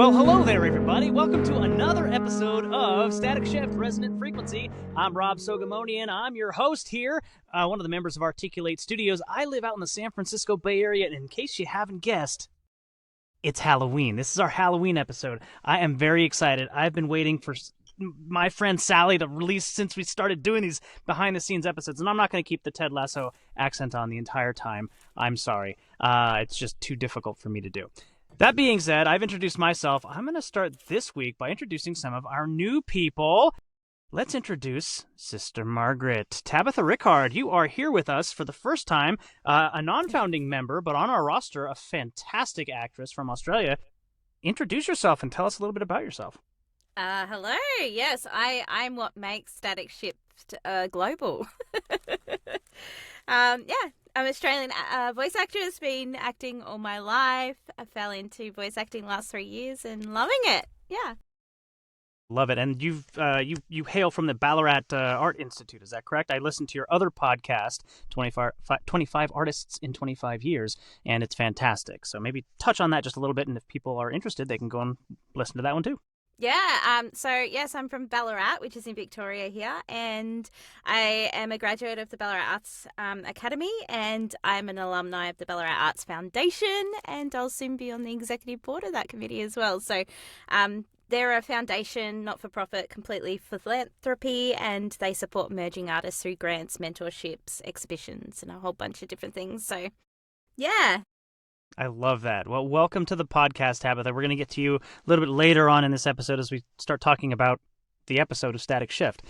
Well, hello there, everybody. Welcome to another episode of Static Shift Resonant Frequency. I'm Rob Sogomonian. I'm your host here, one of the members of Articulate Studios. I live out in the San Francisco Bay Area, and in case you haven't guessed, it's Halloween. This is our Halloween episode. I am very excited. I've been waiting for my friend Sally to release since we started doing these behind-the-scenes episodes, and I'm not going to keep the Ted Lasso accent on the entire time. I'm sorry. It's just too difficult for me to do. That being said, I've introduced myself. I'm going to start this week by introducing some of our new people. Let's introduce Sister Margaret. Tabitha Rickard, you are here with us for the first time, a non-founding member, but on our roster, a fantastic actress from Australia. Introduce yourself and tell us a little bit about yourself. Hello. Yes, I'm what makes Static Shift global. I'm Australian voice actress, been acting all my life. I fell into voice acting last 3 years and loving it. Yeah. Love it. And you hail from the Ballarat Art Institute, is that correct? I listened to your other podcast, 25 Artists in 25 Years, and it's fantastic. So maybe touch on that just a little bit, and if people are interested, they can go and listen to that one too. Yeah, so yes, I'm from Ballarat, which is in Victoria here, and I am a graduate of the Ballarat Arts Academy, and I'm an alumni of the Ballarat Arts Foundation, and I'll soon be on the executive board of that committee as well. So they're a foundation, not-for-profit, completely philanthropy, and they support emerging artists through grants, mentorships, exhibitions, and a whole bunch of different things. So, yeah. I love that. Well, welcome to the podcast, Tabitha. We're going to get to you a little bit later on in this episode as we start talking about the episode of Static Shift.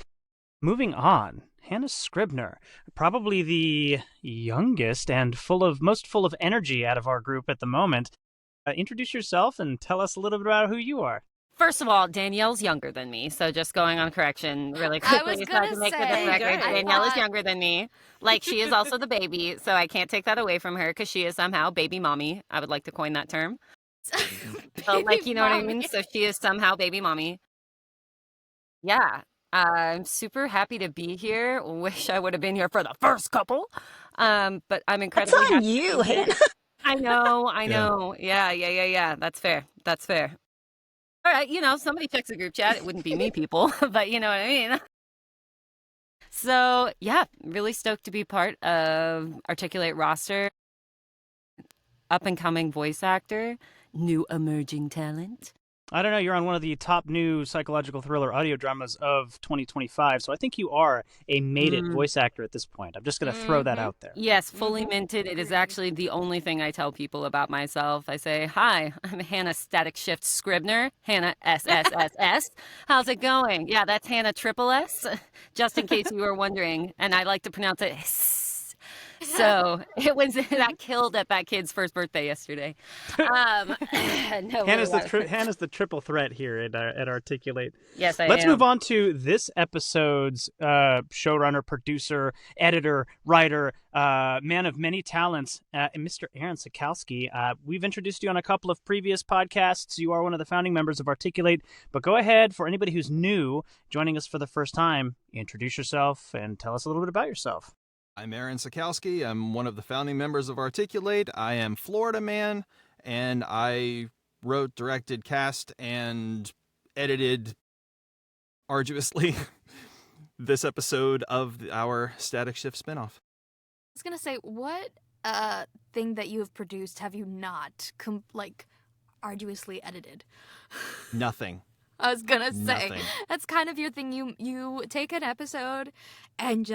Moving on, Hannah Scribner, probably the youngest and most full of energy out of our group at the moment. Introduce yourself and tell us a little bit about who you are. First of all, Danielle's younger than me, so just going on correction really quickly. I was going to make the record. Danielle is younger than me. Like, she is also the baby, so I can't take that away from her because she is somehow baby mommy. I would like to coin that term. So, like, you know what I mean? So she is somehow baby mommy. Yeah, I'm super happy to be here. Wish I would have been here for the first couple, but I'm incredibly happy. That's on you, Hannah. I know. Yeah. That's fair. All right, somebody checks the group chat. It wouldn't be me, people, but you know what I mean. So, yeah, really stoked to be part of Articulate roster. Up-and-coming voice actor, new emerging talent. I don't know, you're on one of the top new psychological thriller audio dramas of 2025, so I think you are a made-it voice actor at this point. I'm just going to throw that out there. Yes, fully minted. It is actually the only thing I tell people about myself. I say, hi, I'm Hannah Static Shift Scribner, Hannah SSSS. How's it going? Yeah, that's Hannah Triple S, just in case you were wondering, and I like to pronounce it So that killed at that kid's first birthday yesterday. Hannah's the triple threat here at Articulate. Yes, Let's move on to this episode's showrunner, producer, editor, writer, man of many talents, Mr. Aaron Sikowski. We've introduced you on a couple of previous podcasts. You are one of the founding members of Articulate, but go ahead, for anybody who's new, joining us for the first time, introduce yourself and tell us a little bit about yourself. I'm Aaron Sikowski. I'm one of the founding members of Articulate. I am Florida man, and I wrote, directed, cast, and edited arduously this episode of our Static Shift spinoff. I was going to say, what thing that you have produced have you not, arduously edited? Nothing. I was gonna say, Nothing. That's kind of your thing. You take an episode and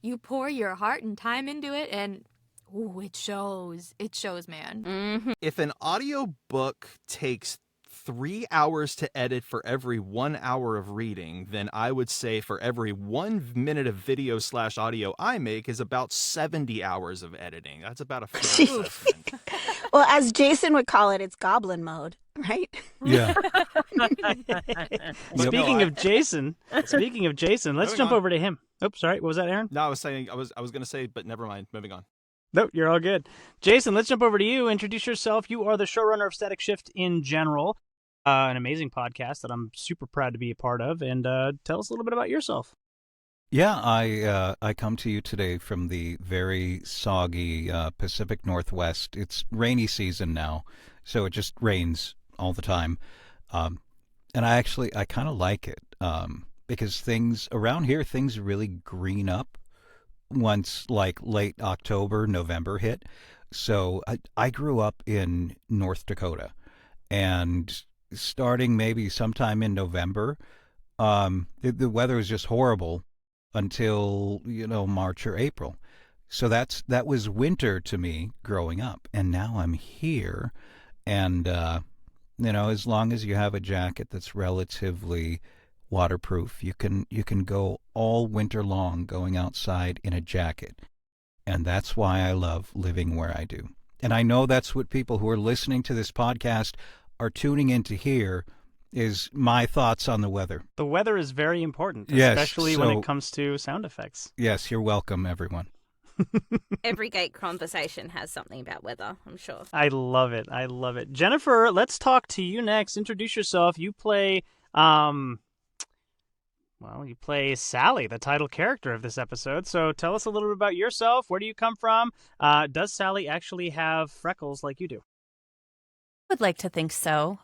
you pour your heart and time into it, and it shows. It shows, man. Mm-hmm. If an audio book takes 3 hours to edit for every 1 hour of reading, then I would say for every 1 minute of video/audio I make is about 70 hours of editing. That's about a fair assessment. Well, as Jason would call it, it's goblin mode, right? Yeah. Speaking of Jason, let's jump over to him. Oh, sorry. What was that, Aaron? No, I was saying I was going to say, but never mind. Moving on. Nope, you're all good. Jason, let's jump over to you. Introduce yourself. You are the showrunner of Static Shift in general, an amazing podcast that I'm super proud to be a part of. And tell us a little bit about yourself. Yeah, I come to you today from the very soggy Pacific Northwest. It's rainy season now, so it just rains all the time. And I kind of like it because things around here, things really green up once like late October, November hit. So I grew up in North Dakota, and starting maybe sometime in November, the weather was just horrible until March or April. So that was winter to me growing up, and now I'm here, and as long as you have a jacket that's relatively waterproof, you can go all winter long going outside in a jacket. And that's why I love living where I do. And I know that's what people who are listening to this podcast are tuning in to hear, is my thoughts on the weather. The weather is very important, Yes, especially when it comes to sound effects. Yes, you're welcome, everyone. Every gate conversation has something about weather, I'm sure. I love it. I love it. Jennifer, let's talk to you next. Introduce yourself. You play you play Sally, the title character of this episode. So tell us a little bit about yourself. Where do you come from? Does Sally actually have freckles like you do? I would like to think so.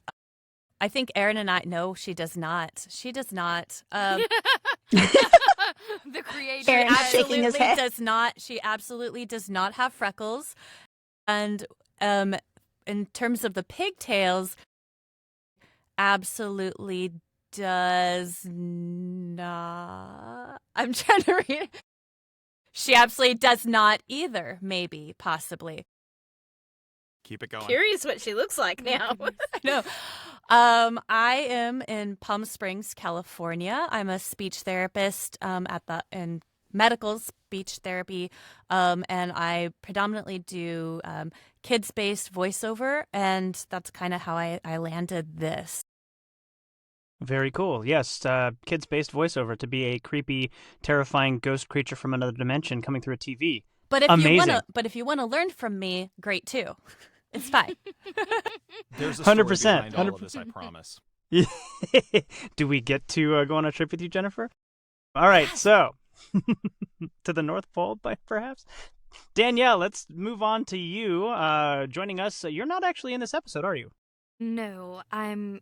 I think Aaron and I know she does not. She does not. The creator Aaron's shaking his head. Does not. She absolutely does not have freckles. And in terms of the pigtails, absolutely does not. I'm trying to read. She absolutely does not either. Maybe, possibly. Keep it going. Curious what she looks like now. No. I am in Palm Springs, California. I'm a speech therapist in medical speech therapy, and I predominantly do kids-based voiceover, and that's kind of how I landed this. Very cool. Yes, kids-based voiceover to be a creepy, terrifying ghost creature from another dimension coming through a TV. But if Amazing. you want to learn from me, great too. It's fine. There's a story 100%, behind all of this, I promise. Do we get to go on a trip with you, Jennifer? All right, so to the North Pole, perhaps? Danielle, let's move on to you. Joining us. You're not actually in this episode, are you? No, I'm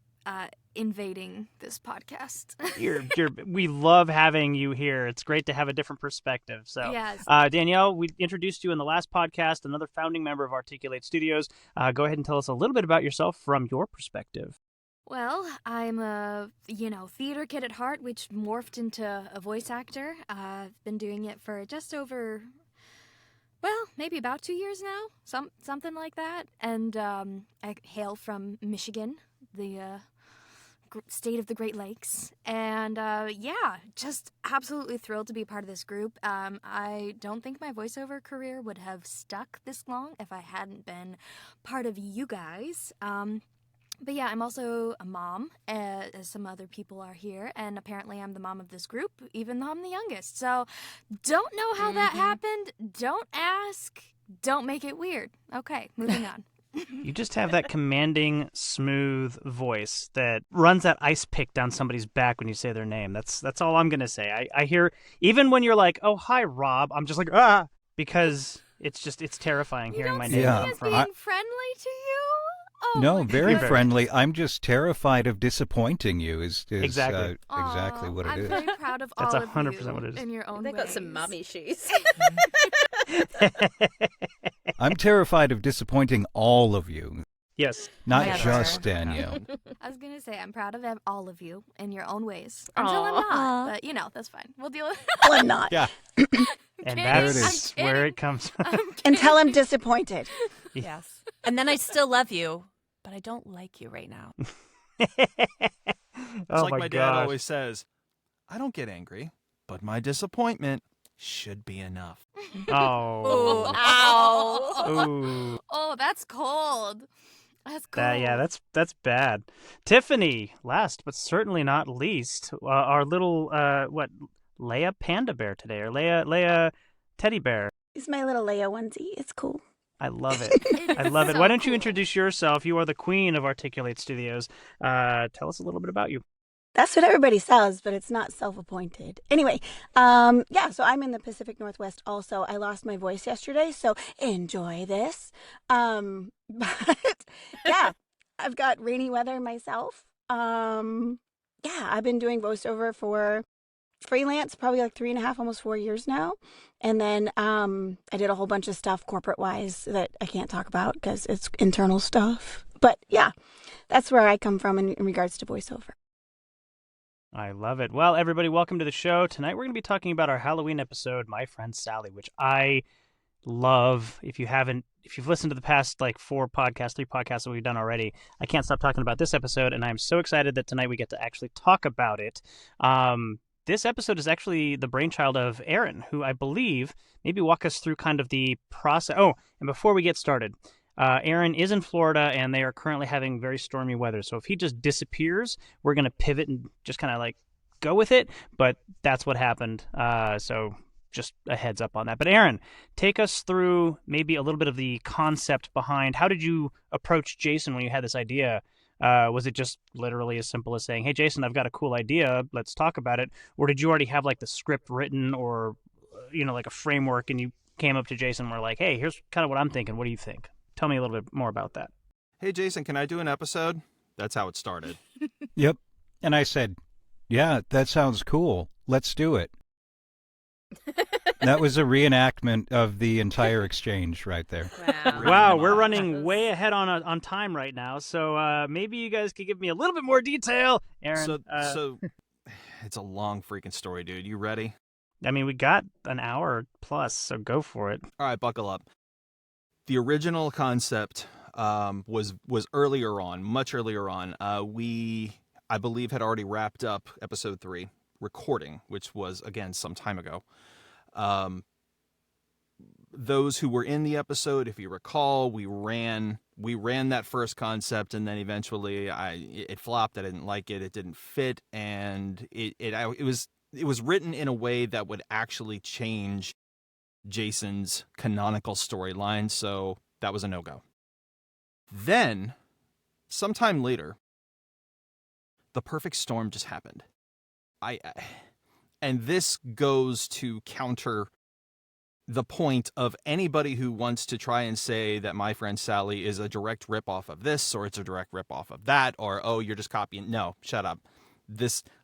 invading this podcast. We love having you here. It's great to have a different perspective. So, yes. Danielle, we introduced you in the last podcast, another founding member of Articulate Studios. Go ahead and tell us a little bit about yourself from your perspective. Well, I'm a, theater kid at heart, which morphed into a voice actor. I've been doing it for just over, maybe about 2 years now, something like that. And I hail from Michigan, the state of the Great Lakes. And just absolutely thrilled to be part of this group. I don't think my voiceover career would have stuck this long if I hadn't been part of you guys. But yeah, I'm also a mom, as some other people are here, and apparently I'm the mom of this group, even though I'm the youngest. So don't know how that happened. Don't ask. Don't make it weird. Okay, moving on. You just have that commanding, smooth voice that runs that ice pick down somebody's back when you say their name. That's all I'm going to say. I hear, even when you're like, oh, hi, Rob, I'm just like, because it's terrifying hearing my name. You come don't see from. me as being friendly to you? Oh, No, my very God. friendly. I'm just terrified of disappointing you. Is Exactly. exactly what it I'm is. very proud of That's all of 100% you what it is. in your own They've got some ways. mummy shoes. I'm terrified of disappointing all of you, Yes. not Never. just Danielle. I was going to say, I'm proud of all of you in your own ways. Until I'm Aw. not, but that's fine. We'll deal with it. Well, I'm not. Yeah. And kidding. that's I'm where kidding. it comes from. I'm Until kidding. I'm disappointed. Yes. And then I still love you, but I don't like you right now. It's Oh like my dad gosh. always says, I don't get angry, but my disappointment should be enough. Oh. Ow. Ooh. Oh, that's cold. That's cold. That's bad. Tiffany, last but certainly not least, our little Leia Panda Bear today, or Leia Teddy Bear. It's my little Leia onesie. It's cool. I love it. I love it. so Why don't you cool. introduce yourself? You are the queen of Articulate Studios. Tell us a little bit about you. That's what everybody says, but it's not self-appointed. Anyway, so I'm in the Pacific Northwest also. I lost my voice yesterday, so enjoy this. But yeah, I've got rainy weather myself. Yeah, I've been doing voiceover for freelance probably like 3.5, almost 4 years now. And then I did a whole bunch of stuff corporate wise that I can't talk about because it's internal stuff. But yeah, that's where I come from in regards to voiceover. I love it. Well, everybody, welcome to the show. Tonight we're going to be talking about our Halloween episode, My Friend Sally, which I love. If you've listened to the past like three podcasts that we've done already, I can't stop talking about this episode, and I'm so excited that tonight we get to actually talk about it. This episode is actually the brainchild of Aaron, who I believe maybe walk us through kind of the process. Oh, and before we get started, Aaron is in Florida, and they are currently having very stormy weather. So if he just disappears, we're going to pivot and just kind of like go with it. But that's what happened. So just a heads up on that. But Aaron, take us through maybe a little bit of the concept behind how did you approach Jason when you had this idea? Was it just literally as simple as saying, hey, Jason, I've got a cool idea. Let's talk about it. Or did you already have like the script written or, like a framework, and you came up to Jason and were like, hey, here's kind of what I'm thinking. What do you think? Tell me a little bit more about that. Hey, Jason, can I do an episode? That's how it started. Yep. And I said, yeah, that sounds cool. Let's do it. That was a reenactment of the entire exchange right there. Wow, we're running way ahead on time right now, so maybe you guys could give me a little bit more detail, Aaron. So it's a long freaking story, dude. You ready? I mean, we got an hour plus, so go for it. All right, buckle up. The original concept was earlier on, much earlier on. We, I believe, had already wrapped up episode 3 recording, which was, again, some time ago. Those who were in the episode, if you recall, we ran that first concept, and then eventually it flopped. I didn't like it. It didn't fit, and it was written in a way that would actually change Jason's canonical storyline, so that was a no-go. Then, sometime later, the perfect storm just happened. And this goes to counter the point of anybody who wants to try and say that My Friend Sally is a direct ripoff of this, or it's a direct ripoff of that, or, oh, you're just copying. No, shut up.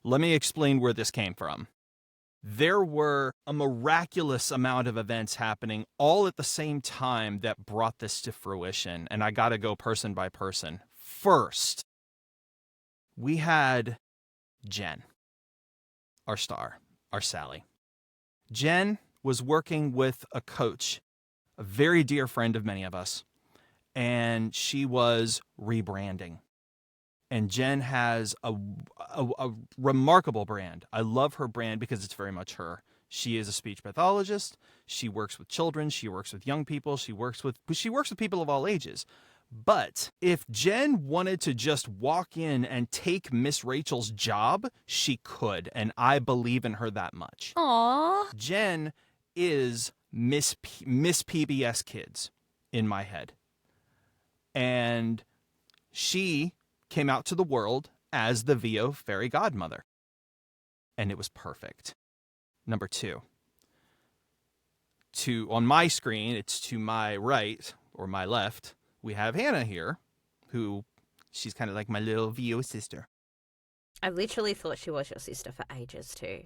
Let me explain where this came from. There were a miraculous amount of events happening all at the same time that brought this to fruition, and I gotta go person by person. First, we had Jen, our star, our Sally. Jen was working with a coach, a very dear friend of many of us, and she was rebranding. And Jen has a remarkable brand. I love her brand because it's very much her. She is a speech pathologist. She works with children. She works with young people. She works with people of all ages. But if Jen wanted to just walk in and take Miss Rachel's job, she could, and I believe in her that much. Aww. Jen is Miss PBS Kids in my head. And she came out to the world as the VO fairy godmother. And it was perfect. Number 2. On my screen, it's to my right, or my left, we have Hannah here, who she's kind of like my little VO sister. I literally thought she was your sister for ages too.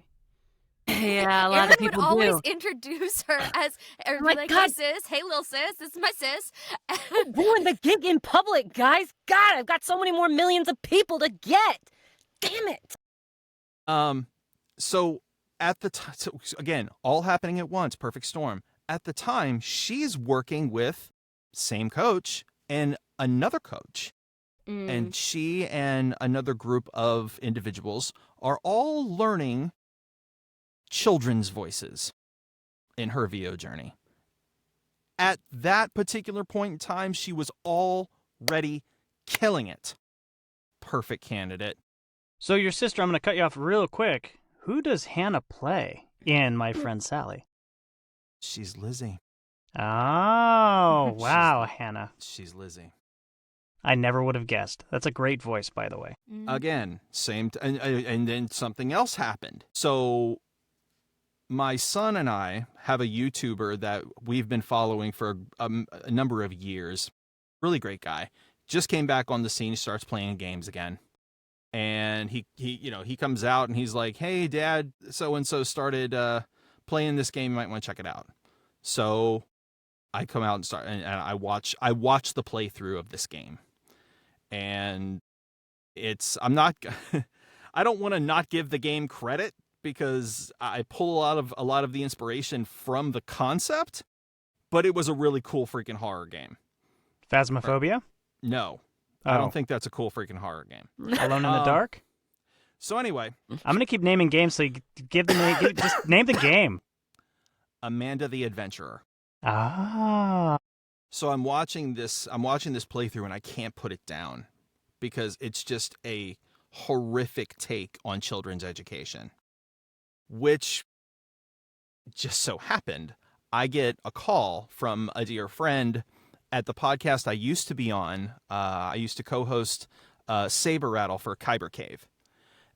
Yeah, a lot Aaron of people would always do. introduce her as like, like, God. hey sis, hey little sis, this is my sis. Ruin the gig in public, guys. God, I've got so many more millions of people to get. Damn it. So at the time, so again, all happening at once, perfect storm. At the time, she's working with same coach and another coach. And she and another group of individuals are all learning children's voices in her VO journey. At that particular point in time, she was already killing it. Perfect candidate. So your sister, I'm going to cut you off real quick. Who does Hannah play in My Friend Sally? She's Lizzie. Oh, wow, Hannah. She's Lizzie. I never would have guessed. That's a great voice, by the way. Again, and then something else happened. So my son and I have a YouTuber that we've been following for a number of years. Really great guy. Just came back on the scene, starts playing games again. And he comes out and he's like, "Hey, Dad, so and so started playing this game. You might want to check it out." So I come out and start, and I watch the playthrough of this game, and I'm not I don't want to not give the game credit because I pull a lot of the inspiration from the concept, but it was a really cool freaking horror game. Phasmophobia? No. Oh. I don't think that's a cool freaking horror game. Alone in the Dark? So anyway, I'm gonna keep naming games, so you give the name. Just name the game. Amanda the Adventurer. Ah. So I'm watching this playthrough and I can't put it down because it's just a horrific take on children's education, which just so happened I get a call from a dear friend at the podcast I used to be on. I used to co-host Saber Rattle for Kyber Cave.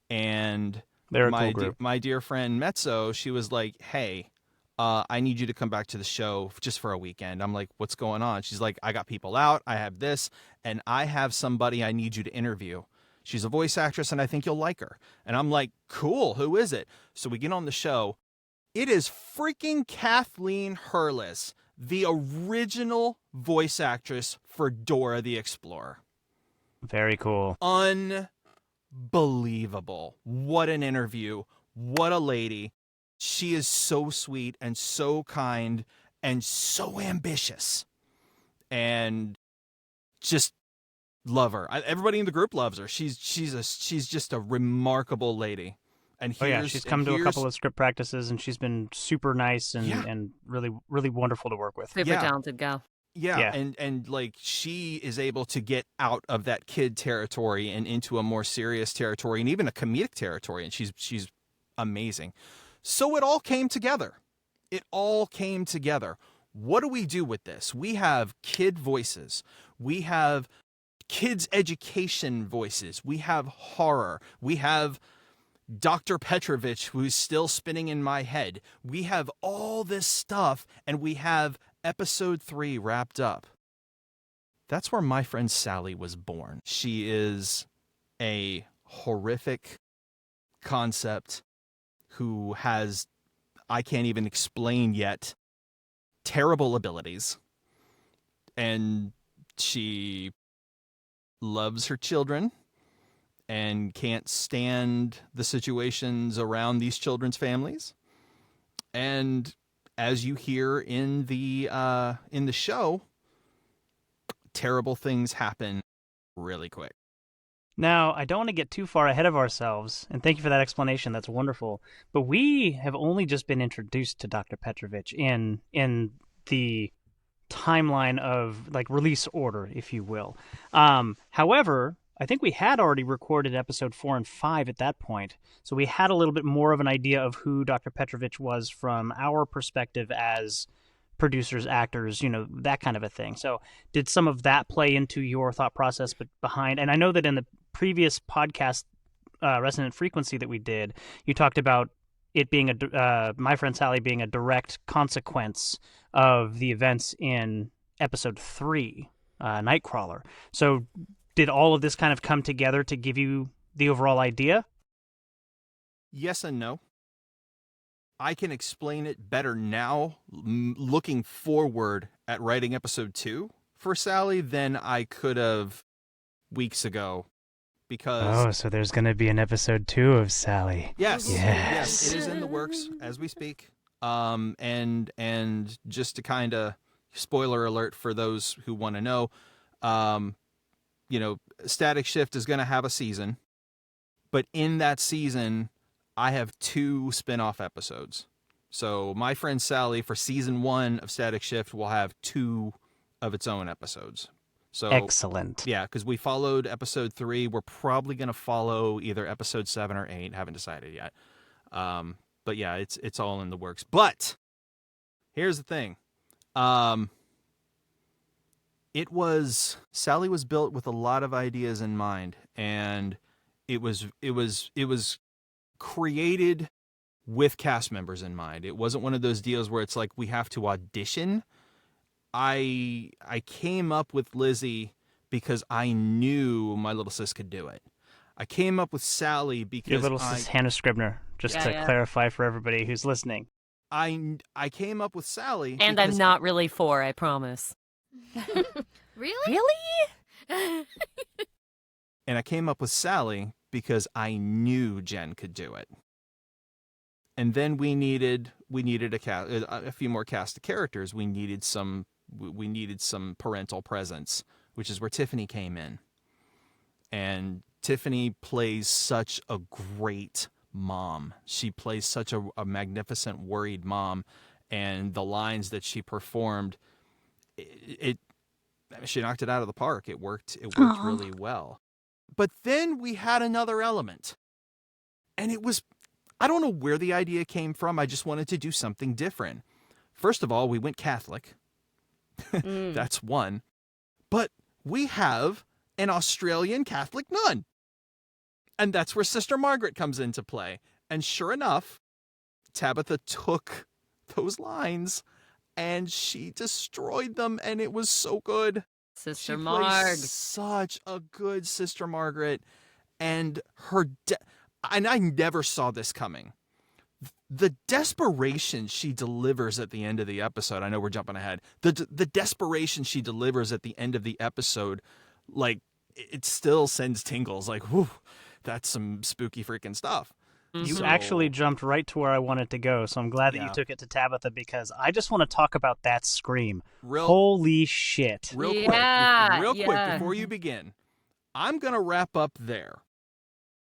And they're a cool group. My dear friend Mezzo, she was like, "Hey, I need you to come back to the show just for a weekend." I'm like, "What's going on?" She's like, "I got people out. I have this, and I have somebody I need you to interview. She's a voice actress, and I think you'll like her." And I'm like, "Cool. Who is it?" So we get on the show. It is freaking Kathleen Hurlis, the original voice actress for Dora the Explorer. Very cool. Unbelievable. What an interview. What a lady. She is so sweet and so kind and so ambitious. And just love her. Everybody in the group loves her. She's just a remarkable lady. And she's come to a couple of script practices, and she's been super nice and really, really wonderful to work with. Super talented gal. Yeah. And like she is able to get out of that kid territory and into a more serious territory and even a comedic territory, and she's amazing. So it all came together. What do we do with this? We have kid voices. We have kids' education voices. We have horror. We have Dr. Petrovich, who's still spinning in my head. We have all this stuff, and we have episode 3 wrapped up. That's where my friend Sally was born. She is a horrific concept who has, I can't even explain yet, terrible abilities. And she loves her children and can't stand the situations around these children's families. And as you hear in the show, terrible things happen really quick. Now, I don't want to get too far ahead of ourselves, and thank you for that explanation. That's wonderful. But we have only just been introduced to Dr. Petrovich in the timeline of like release order, if you will. However, I think we had already recorded episode 4 and 5 at that point, so we had a little bit more of an idea of who Dr. Petrovich was from our perspective as producers, actors, that kind of a thing. So did some of that play into your thought process behind? And I know that in the previous podcast, Resonant Frequency that we did, you talked about it being my friend Sally being a direct consequence of the events in episode 3, Nightcrawler. So did all of this kind of come together to give you the overall idea? Yes and no. I can explain it better now, looking forward at writing episode 2 for Sally than I could have weeks ago. Because so there's going to be an episode 2 of Sally. Yes, it is in the works as we speak. And just to kind of spoiler alert for those who want to know, Static Shift is going to have a season, but in that season, I have 2 spin-off episodes. So my friend Sally, for season 1 of Static Shift, will have 2 of its own episodes. So excellent. Yeah, because we followed episode 3. We're probably going to follow either episode 7 or 8. Haven't decided yet. But yeah, it's all in the works. But here's the thing. Sally was built with a lot of ideas in mind, and it was created with cast members in mind. It wasn't one of those deals where it's like we have to audition. I came up with Lizzie because I knew my little sis could do it. I came up with Sally because Your little sis Hannah Scribner, just to clarify for everybody who's listening. I came up with Sally. And I'm not really 4, I promise. Really? And I came up with Sally because I knew Jen could do it. And then we needed a few more cast of characters. We needed some parental presence, which is where Tiffany came in. And Tiffany plays such a great mom. She plays such a magnificent worried mom, and the lines that she performed, she knocked it out of the park. It worked really well. But then we had another element. And it was, I don't know where the idea came from. I just wanted to do something different. First of all, we went Catholic. That's one. But we have an Australian Catholic nun. And that's where Sister Margaret comes into play. And sure enough, Tabitha took those lines and she destroyed them, and it was so good. Sister She Marg. plays such a good Sister Margaret, and and I never saw this coming. The desperation she delivers at the end of the episode, I know we're jumping ahead, the desperation she delivers at the end of the episode, like, it still sends tingles, like, whew, that's some spooky freaking stuff. You actually jumped right to where I wanted to go, so I'm glad that you took it to Tabitha, because I just want to talk about that scream. Holy shit. Real quick, before you begin, I'm going to wrap up there.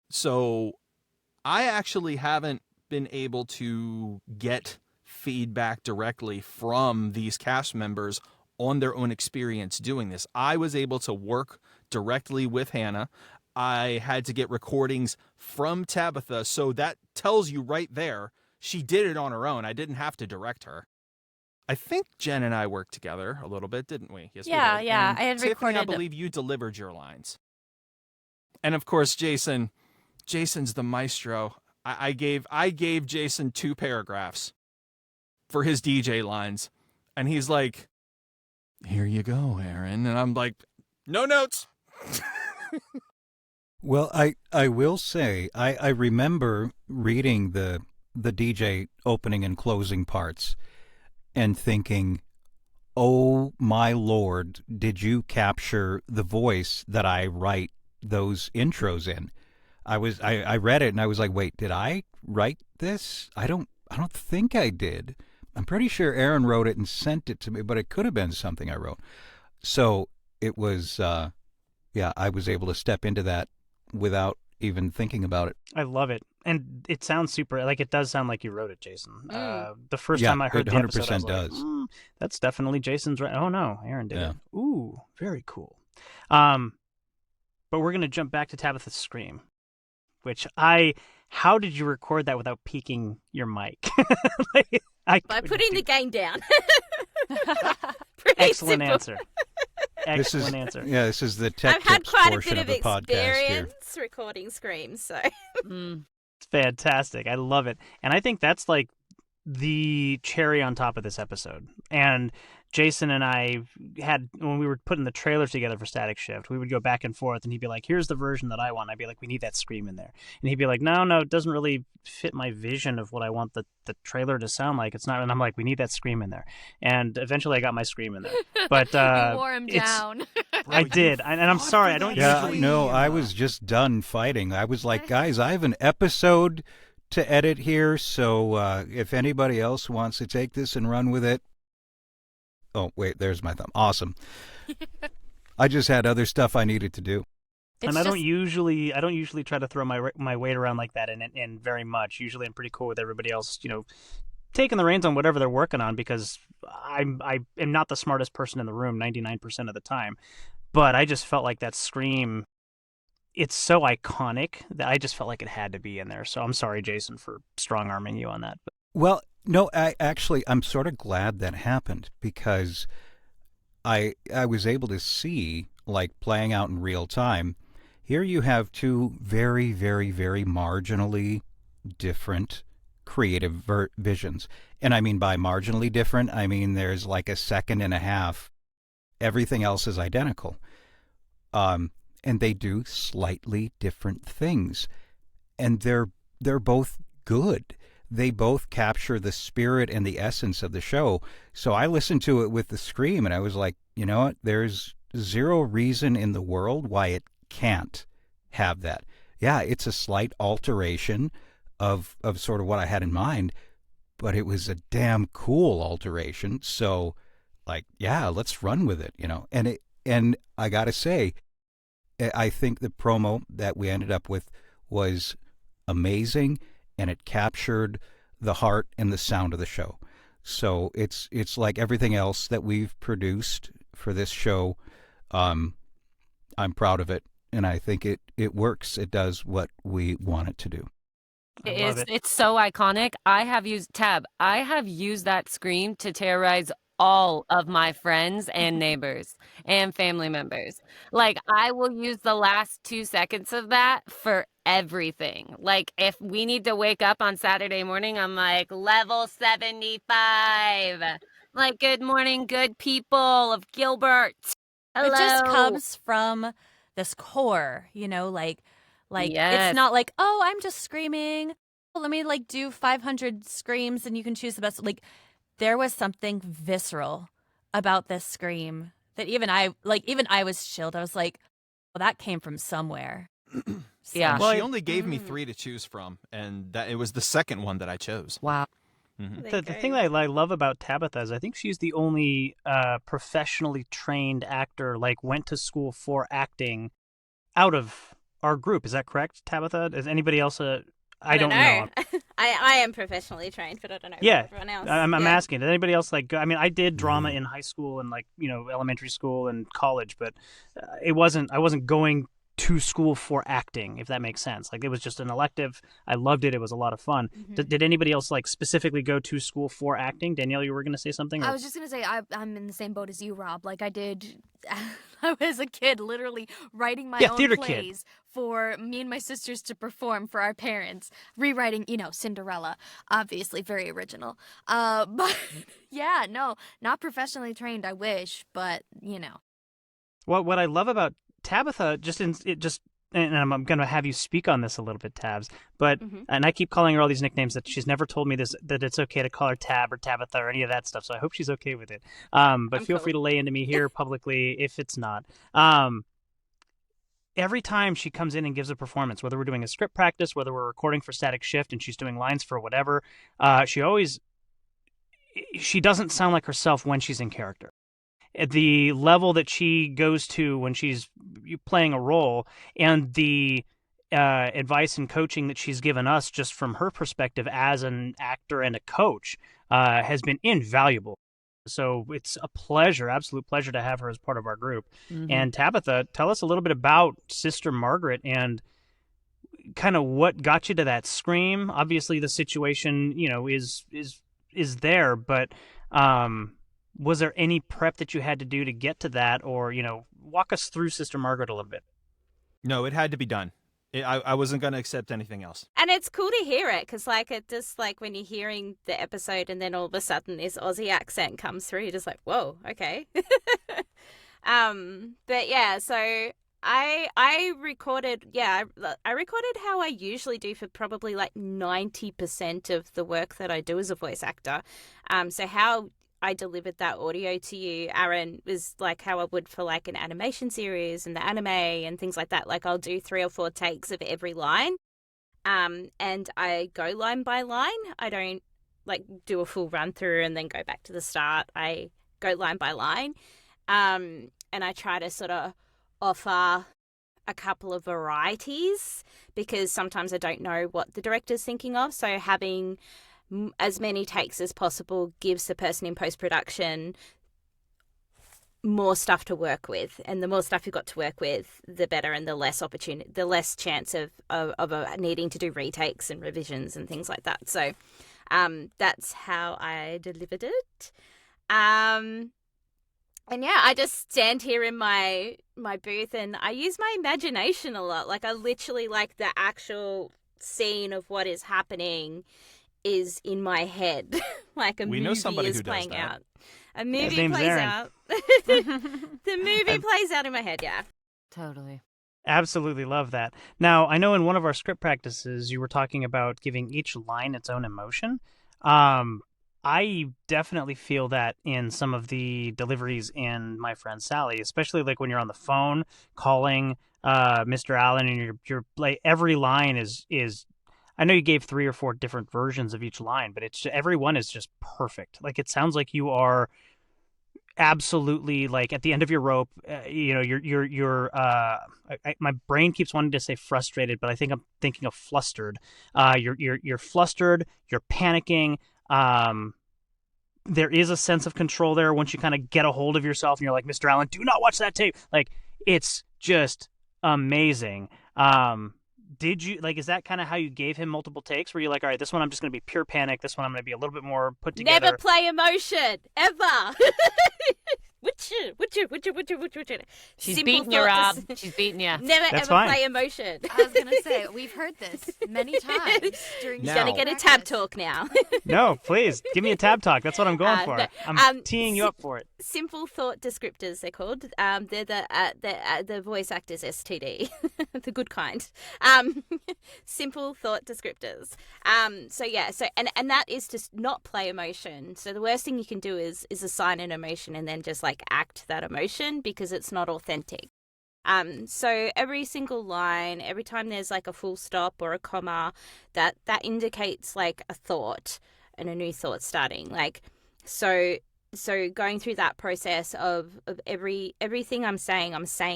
So I actually haven't been able to get feedback directly from these cast members on their own experience doing this. I was able to work directly with Hannah. I had to get recordings from Tabitha, so that tells you right there, she did it on her own. I didn't have to direct her. I think Jen and I worked together a little bit, didn't we? Yes, we did. Yeah. And I had Tiffany, recorded. I believe you delivered your lines. And of course, Jason's the maestro. I gave Jason 2 paragraphs for his DJ lines, and he's like, "Here you go, Aaron," and I'm like, "No notes." Well, I will say, I remember reading the DJ opening and closing parts and thinking, oh my Lord, did you capture the voice that I write those intros in? I read it and I was like, wait, did I write this? I don't think I did. I'm pretty sure Aaron wrote it and sent it to me, but it could have been something I wrote. So it was, I was able to step into that without even thinking about it. I love it. And it sounds super, like, it does sound like you wrote it, Jason. The first time I heard the episode, I was like, that's definitely Jason's right. Oh no, Aaron did it. Ooh, very cool. But we're going to jump back to Tabitha's scream, which how did you record that without peaking your mic? By putting the gain down. Excellent answer. Excellent answer. Yeah, this is the tech I've had tips quite a portion bit of of the podcast here. experience recording screams, so. It's fantastic. I love it. And I think that's like the cherry on top of this episode. And Jason and I had, when we were putting the trailers together for Static Shift, we would go back and forth, and he'd be like, here's the version that I want. I'd be like, we need that scream in there. And he'd be like, no, it doesn't really fit my vision of what I want the trailer to sound like. It's not. And I'm like, we need that scream in there. And eventually I got my scream in there. But you wore him down. I did. And I'm sorry. I don't usually. No, I was just done fighting. I was like, guys, I have an episode to edit here, so if anybody else wants to take this and run with it. Oh, wait, there's my thumb. Awesome. I just had other stuff I needed to do. And I don't usually try to throw my weight around like that and very much. Usually I'm pretty cool with everybody else, taking the reins on whatever they're working on, because I am not the smartest person in the room 99% of the time. But I just felt like that scream, it's so iconic that I just felt like it had to be in there. So I'm sorry, Jason, for strong-arming you on that. Well, no, I'm sort of glad that happened, because I was able to see, like, playing out in real time, here you have 2 very, very, very marginally different creative visions. And I mean by marginally different, I mean there's like a second and a half. Everything else is identical. and they do slightly different things. And they're both good. They both capture the spirit and the essence of the show. So I listened to it with the Scream, and I was like, you know what? There's zero reason in the world why it can't have that. Yeah, it's a slight alteration of sort of what I had in mind, but it was a damn cool alteration. So, like, yeah, let's run with it, And I gotta say, I think the promo that we ended up with was amazing, and it captured the heart and the sound of the show. So it's like everything else that we've produced for this show. I'm proud of it, and I think it works. It does what we want it to do. It's so iconic. I have used that scream to terrorize all of my friends and neighbors and family members. Like, I will use the last 2 seconds of that for everything. Like, if we need to wake up on Saturday morning, I'm like, level 75. Like, good morning, good people of Gilbert. Hello. It just comes from this core, like Yes. It's not like, oh, I'm just screaming. Let me do 500 screams and you can choose the best. Like, there was something visceral about this scream that even I was chilled. I was like, well, that came from somewhere. Yeah. Well, she only gave me 3 to choose from, and that it was the second one that I chose. Wow. Mm-hmm. The thing that I love about Tabitha is I think she's the only professionally trained actor, went to school for acting out of our group. Is that correct, Tabitha? Is anybody else I don't know. I am professionally trained, but I don't know Yeah, everyone else. I'm asking. Did anybody else I did drama in high school and elementary school and college, but I wasn't going to school for acting, if that makes sense. It was just an elective. I loved it. It was a lot of fun. Mm-hmm. Did anybody else specifically go to school for acting? Danielle, you were going to say something? Or? I was just going to say I'm in the same boat as you, Rob. I did. I was a kid, literally writing my own theater plays for me and my sisters to perform for our parents, rewriting, Cinderella, obviously very original. But yeah, no, not professionally trained. I wish, but What I love about Tabitha, and I'm going to have you speak on this a little bit, Tabs, but and I keep calling her all these nicknames that she's never told me that it's okay to call her Tab or Tabitha or any of that stuff. So I hope she's okay with it. But feel free to lay into me here publicly if it's not. Every time she comes in and gives a performance, whether we're doing a script practice, whether we're recording for Static Shift and she's doing lines for whatever, she doesn't sound like herself when she's in character. At the level that she goes to when she's playing a role, and the advice and coaching that she's given us just from her perspective as an actor and a coach has been invaluable. So it's a pleasure, absolute pleasure to have her as part of our group. Mm-hmm. And Tabitha, tell us a little bit about Sister Margaret and kind of what got you to that scream. Obviously the situation, is there, but was there any prep that you had to do to get to that, or, walk us through Sister Margaret a little bit? No, it had to be done. I wasn't going to accept anything else. And it's cool to hear it, because it just when you're hearing the episode and then all of a sudden this Aussie accent comes through, you're just like, whoa, okay. But yeah, so I recorded how I usually do for probably 90% of the work that I do as a voice actor. So how I delivered that audio to you, Aaron, was how I would for an animation series and the anime and things like that. I'll do 3 or 4 takes of every line, and I go line by line. I don't do a full run through and then go back to the start. I go line by line, and I try to sort of offer a couple of varieties, because sometimes I don't know what the director's thinking of. So having as many takes as possible gives the person in post-production more stuff to work with, and the more stuff you've got to work with, the better, and the less chance of needing to do retakes and revisions and things like that. So that's how I delivered it. And yeah, I just stand here in my booth and I use my imagination a lot. I literally the actual scene of what is happening is in my head. A movie is playing out. A movie plays out. The movie plays out in my head, yeah. Totally. Absolutely love that. Now, I know in one of our script practices, you were talking about giving each line its own emotion. I definitely feel that in some of the deliveries in My Friend Sally, especially like when you're on the phone calling Mr. Allen, and you're like every line is. I know you gave 3 or 4 different versions of each line, but every one is just perfect. Like it sounds like you are absolutely like at the end of your rope. My brain keeps wanting to say frustrated, but I think I'm thinking of flustered. You're flustered, you're panicking. There is a sense of control there once you kind of get a hold of yourself and you're like, Mr. Allen, do not watch that tape. Like it's just amazing. Did you like, is that kind of how you gave him multiple takes? Were you like, all right, this one I'm just going to be pure panic, this one I'm going to be a little bit more put together? Never play emotion, ever. She's Simple beating you, thought- Rob. She's beating you. Never That's ever fine. play emotion. I was gonna say we've heard this many times during. You're Now- gonna get a tab talk now. No, please give me a tab talk. That's what I'm going for. no, I'm teeing you up for it. Simple thought descriptors, they're called. They're the voice actors STD, the good kind. Simple thought descriptors. And that is to not play emotion. So the worst thing you can do is assign an emotion and then just like act that emotion, because it's not authentic. So every single line, every time there's like a full stop or a comma, that indicates like a thought and a new thought starting. Like, so going through that process of everything I'm saying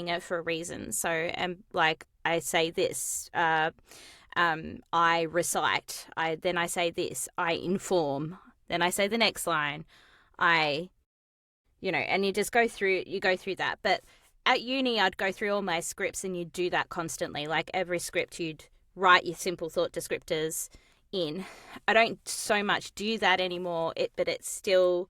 it for a reason. So, and like I say this, I recite, then I say this, I inform, then I say the next line, and you just go through that. But at uni, I'd go through all my scripts and you'd do that constantly. Like every script, you'd write your simple thought descriptors in. I don't so much do that anymore, but it's still,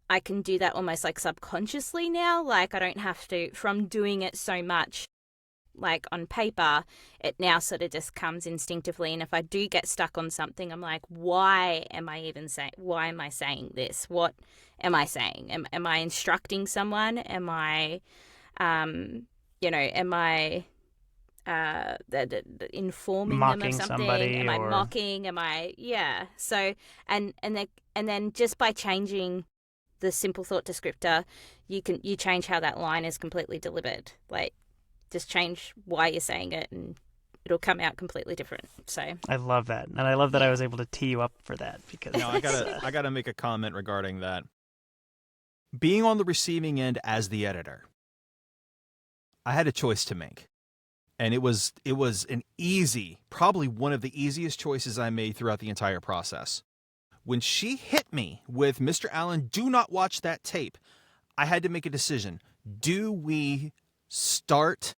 I can do that almost like subconsciously now. Like I don't have to, from doing it so much, like on paper, it now sort of just comes instinctively. And if I do get stuck on something, I'm like, why am I saying this? What am I saying? Am I instructing someone? Am I, informing Mocking them of something? somebody, Am I or... mocking? So, and then just by changing the simple thought descriptor, you change how that line is completely delivered. Like, just change why you're saying it and it'll come out completely different. So I love that. And I love that I was able to tee you up for that, because Now I gotta make a comment regarding that. Being on the receiving end as the editor, I had a choice to make. And it was an easy, probably one of the easiest choices I made throughout the entire process. When she hit me with, Mr. Allen, do not watch that tape, I had to make a decision. Do we start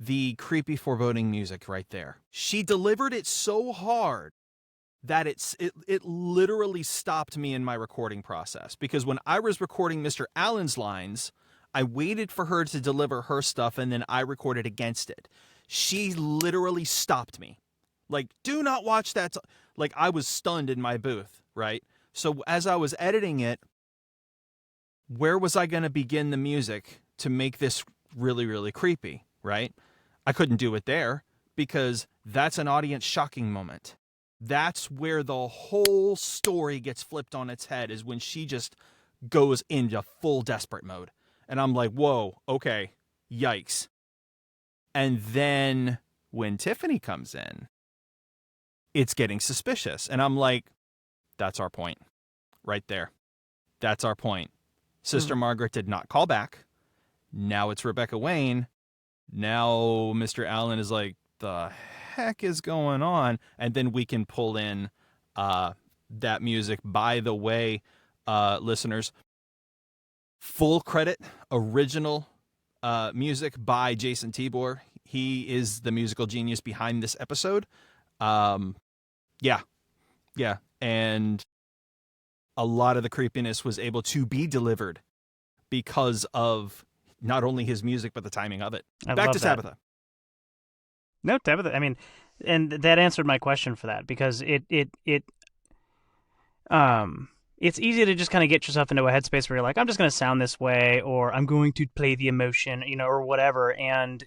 the creepy foreboding music right there? She delivered it so hard that it literally stopped me in my recording process. Because when I was recording Mr. Allen's lines, I waited for her to deliver her stuff and then I recorded against it. She literally stopped me. Like, do not watch that. Like, I was stunned in my booth, right? So as I was editing it, where was I going to begin the music to make this really, really creepy, right? I couldn't do it there because that's an audience shocking moment. That's where the whole story gets flipped on its head, is when she just goes into full desperate mode. And I'm like, whoa, okay, yikes. And then when Tiffany comes in, it's getting suspicious. And I'm like, that's our point right there. That's our point. Sister Margaret did not call back. Now it's Rebecca Wayne. Now Mr. Allen is like, the heck is going on? And then we can pull in that music. By the way, listeners, full credit, original music by Jason Tibor. He is the musical genius behind this episode. Yeah. And a lot of the creepiness was able to be delivered because of not only his music, but the timing of it. Back to Tabitha. No, Tabitha. I mean, and that answered my question for that, because it's easy to just kind of get yourself into a headspace where you're like, I'm just going to sound this way, or I'm going to play the emotion, or whatever. And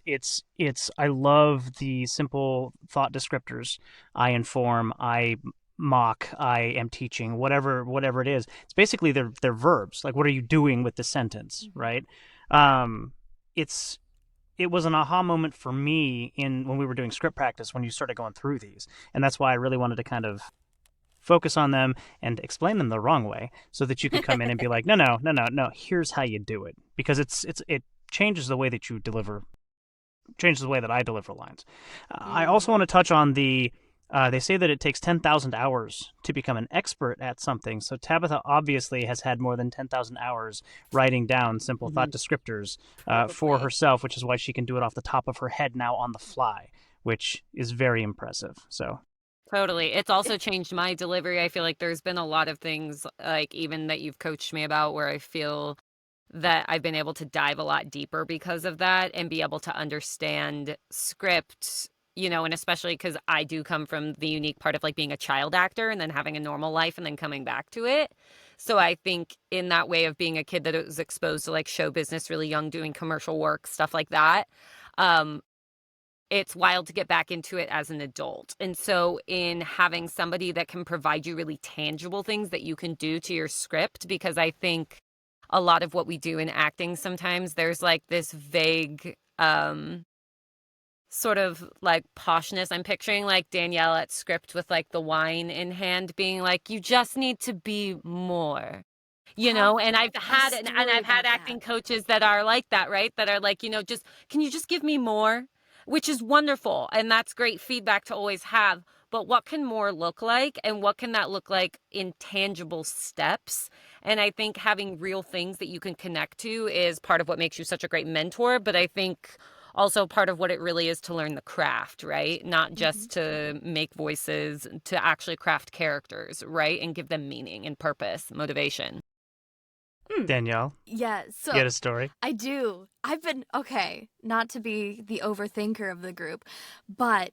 I love the simple thought descriptors. I inform, I mock, I am teaching, whatever it is. It's basically they're verbs. Like, what are you doing with the sentence, right? It was an aha moment for me when we were doing script practice, when you started going through these. And that's why I really wanted to kind of focus on them and explain them the wrong way, so that you could come in and be like, no, here's how you do it. Because it changes the way that you deliver, changes the way that I deliver lines. I also want to touch on they say that it takes 10,000 hours to become an expert at something. So Tabitha obviously has had more than 10,000 hours writing down simple thought descriptors for herself, which is why she can do it off the top of her head now on the fly, which is very impressive. So Totally. It's also changed my delivery. I feel like there's been a lot of things, like even that you've coached me about, where I feel that I've been able to dive a lot deeper because of that and be able to understand script, and especially because I do come from the unique part of like being a child actor and then having a normal life and then coming back to it. So I think in that way of being a kid that was exposed to like show business really young, doing commercial work, stuff like that, it's wild to get back into it as an adult. And so in having somebody that can provide you really tangible things that you can do to your script, because I think a lot of what we do in acting, sometimes there's like this vague sort of like poshness. I'm picturing like Danielle at script with like the wine in hand being like, you just need to be more. And I've had acting coaches that are like that, right? That are like, just, can you just give me more? Which is wonderful. And that's great feedback to always have. But what can more look like? And what can that look like in tangible steps? And I think having real things that you can connect to is part of what makes you such a great mentor. But I think also part of what it really is to learn the craft, right? Not just to make voices, to actually craft characters, right? And give them meaning and purpose, motivation. Danielle, Yeah, so you had a story? I do. I've been, okay, not to be the overthinker of the group, but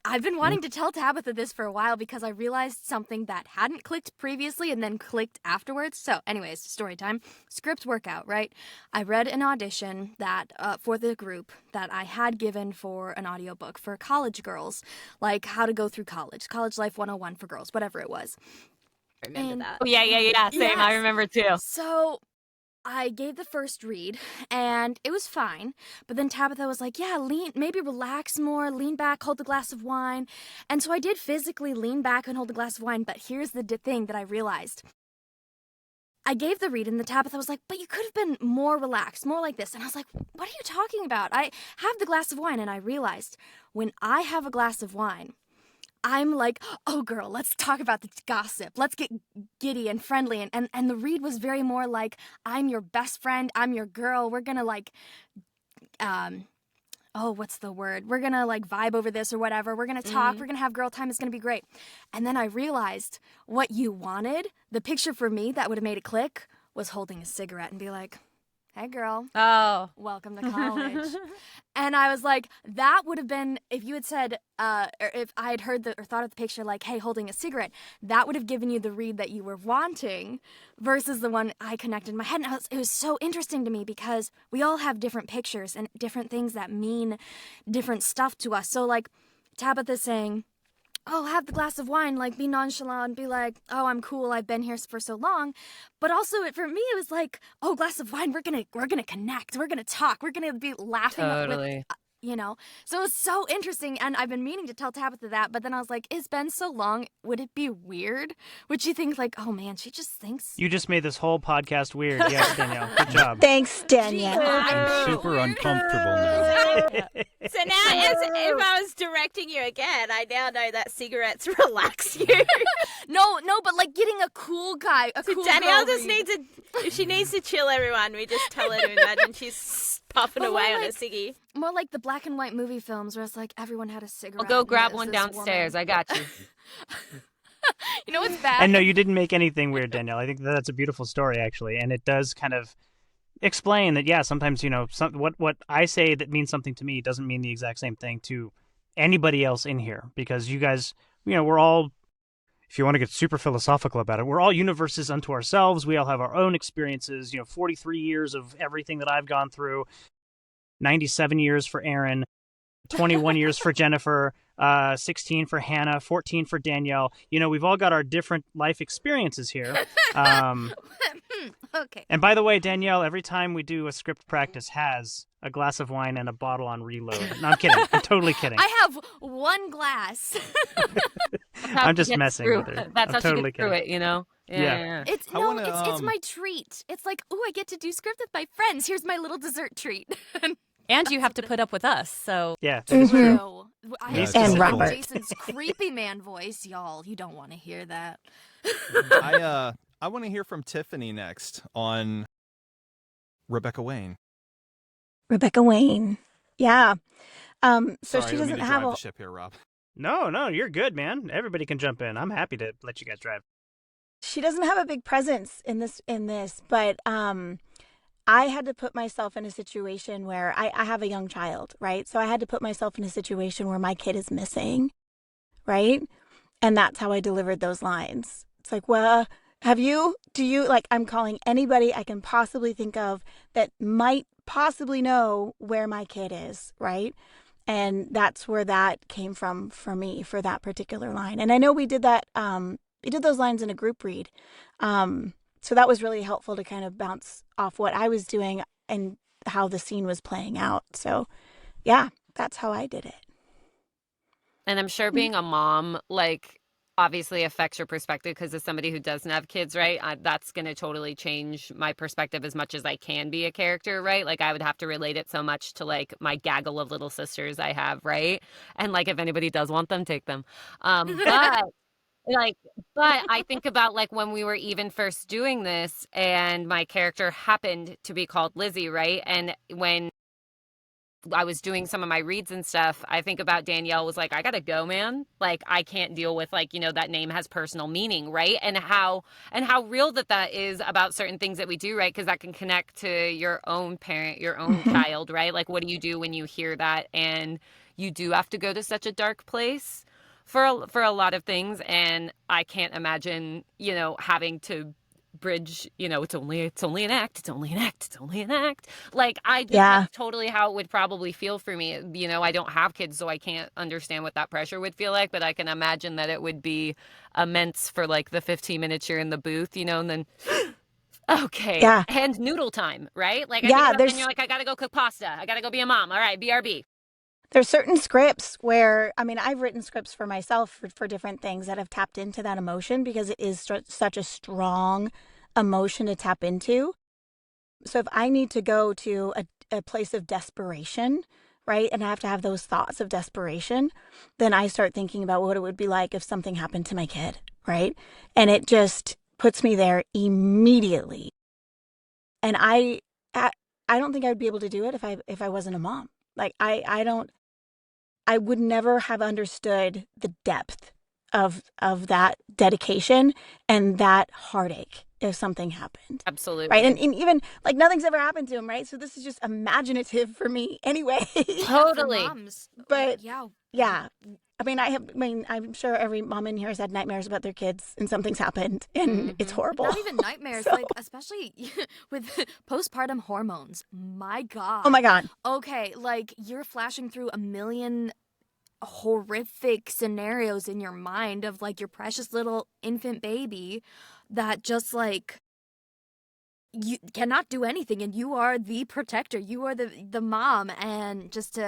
I've been wanting to tell Tabitha this for a while because I realized something that hadn't clicked previously and then clicked afterwards. So anyways, story time. Script workout, right? I read an audition that for the group that I had given for an audiobook for college girls, like how to go through college life 101 for girls, whatever it was. Remember that. Oh, yeah. Same. Yes. I remember too. So I gave the first read and it was fine. But then Tabitha was like, yeah, maybe relax more, lean back, hold the glass of wine. And so I did physically lean back and hold the glass of wine. But here's the thing that I realized. I gave the read and the Tabitha was like, but you could have been more relaxed, more like this. And I was like, what are you talking about? I have the glass of wine. And I realized when I have a glass of wine, I'm like, oh, girl, let's talk about the gossip. Let's get giddy and friendly. And the read was very more like, I'm your best friend. I'm your girl. We're going to like, what's the word? We're going to like vibe over this or whatever. We're going to talk. We're going to have girl time. It's going to be great. And then I realized what you wanted, the picture for me that would have made it click, was holding a cigarette and be like, hey, girl. Oh. Welcome to college. And I was like, that would have been, if you had said, or if I had heard or thought of the picture like, hey, holding a cigarette, that would have given you the read that you were wanting versus the one I connected in my head. And it was so interesting to me because we all have different pictures and different things that mean different stuff to us. So like Tabitha saying, oh, have the glass of wine, like be nonchalant, be like, oh, I'm cool, I've been here for so long. But also for me, it was like, oh, glass of wine, we're gonna connect, we're gonna talk, we're gonna be laughing Totally. So it was so interesting, and I've been meaning to tell Tabitha that, but then I was like, it's been so long, would it be weird? Would she think like, oh man, she just thinks... You just made this whole podcast weird. Yes, Danielle. Good job. Thanks, Danielle. I'm super uncomfortable now. So now, if I was directing you again, I now know that cigarettes relax you. No, but like getting a cool guy, Danielle just needs if she needs to chill everyone, we just tell her to imagine she's puffing away on a ciggy. More like the black and white movie films where it's like everyone had a cigarette. I'll go grab and one there's this downstairs. woman. I got you. You know what's bad? And no, you didn't make anything weird, Danielle. I think that's a beautiful story, actually. And it does kind of explain that, yeah, sometimes, what I say that means something to me doesn't mean the exact same thing to anybody else in here. Because you guys, we're all if you want to get super philosophical about it, we're all universes unto ourselves. We all have our own experiences. 43 years of everything that I've gone through, 97 years for Aaron, 21 years for Jennifer, 16 for Hannah, 14 for Danielle. We've all got our different life experiences here. Okay. And by the way, Danielle, every time we do a script practice has a glass of wine and a bottle on reload. No, I'm kidding. I'm totally kidding. I have one glass. I'm just messing with her. That's I'm how totally she gets through kidding. it, you know? Yeah. It's I wanna, it's my treat. It's like, oh, I get to do script with my friends. Here's my little dessert treat. And you have to put up with us, so Yeah, that is Mhm. true. I Yeah, have it's And to Robert. Jason's creepy man voice, y'all. You don't want to hear that. I want to hear from Tiffany next on Rebecca Wayne. Rebecca Wayne. Yeah. So Sorry, she I don't mean doesn't to have drive a the ship here, Rob. No, you're good, man. Everybody can jump in. I'm happy to let you guys drive. she doesn't have a big presence in this, but I had to put myself in a situation where I have a young child, right? So I had to put myself in a situation where my kid is missing, right? And that's how I delivered those lines. It's like, well, I'm calling anybody I can possibly think of that might possibly know where my kid is, right? And that's where that came from for me for that particular line. And I know we did that, we did those lines in a group read. So that was really helpful to kind of bounce off what I was doing and how the scene was playing out. So yeah, that's how I did it. And I'm sure being a mom, like, obviously affects your perspective because as somebody who doesn't have kids, right? That's going to totally change my perspective as much as I can be a character, right? Like, I would have to relate it so much to, like, my gaggle of little sisters I have, right? And, like, if anybody does want them, take them. But I think about, like, when we were even first doing this and my character happened to be called Lizzie, right? And when I was doing some of my reads and stuff, I think about Danielle was like, I gotta go, man. Like, I can't deal with, like, that name has personal meaning, right? And how real that is about certain things that we do, right? Because that can connect to your own parent, your own child, right? Like, what do you do when you hear that and you do have to go to such a dark place for a lot of things? And I can't imagine, having to bridge, it's only an act. Like, I just that's totally how it would probably feel for me. I don't have kids, so I can't understand what that pressure would feel like, but I can imagine that it would be immense for, like, the 15 minutes you're in the booth, and then okay, and noodle time, right? Like, then you're like, I gotta go cook pasta, I gotta go be a mom, all right, BRB. There's certain scripts where, I've written scripts for myself for different things that have tapped into that emotion because it is such a strong emotion to tap into. So if I need to go to a place of desperation, right, and I have to have those thoughts of desperation, then I start thinking about what it would be like if something happened to my kid, right? And it just puts me there immediately. And I don't think I would be able to do it if I wasn't a mom. Like, I would never have understood the depth of that dedication and that heartache if something happened. Absolutely. Right. And even, like, nothing's ever happened to him, right? So this is just imaginative for me anyway. Totally. Moms. But yeah. I'm sure every mom in here has had nightmares about their kids and something's happened and it's horrible. Not even nightmares, like, especially with postpartum hormones. My God. Oh my God. Okay, like, you're flashing through a million horrific scenarios in your mind of, like, your precious little infant baby that just, like, you cannot do anything, and you are the protector, you are the mom, and just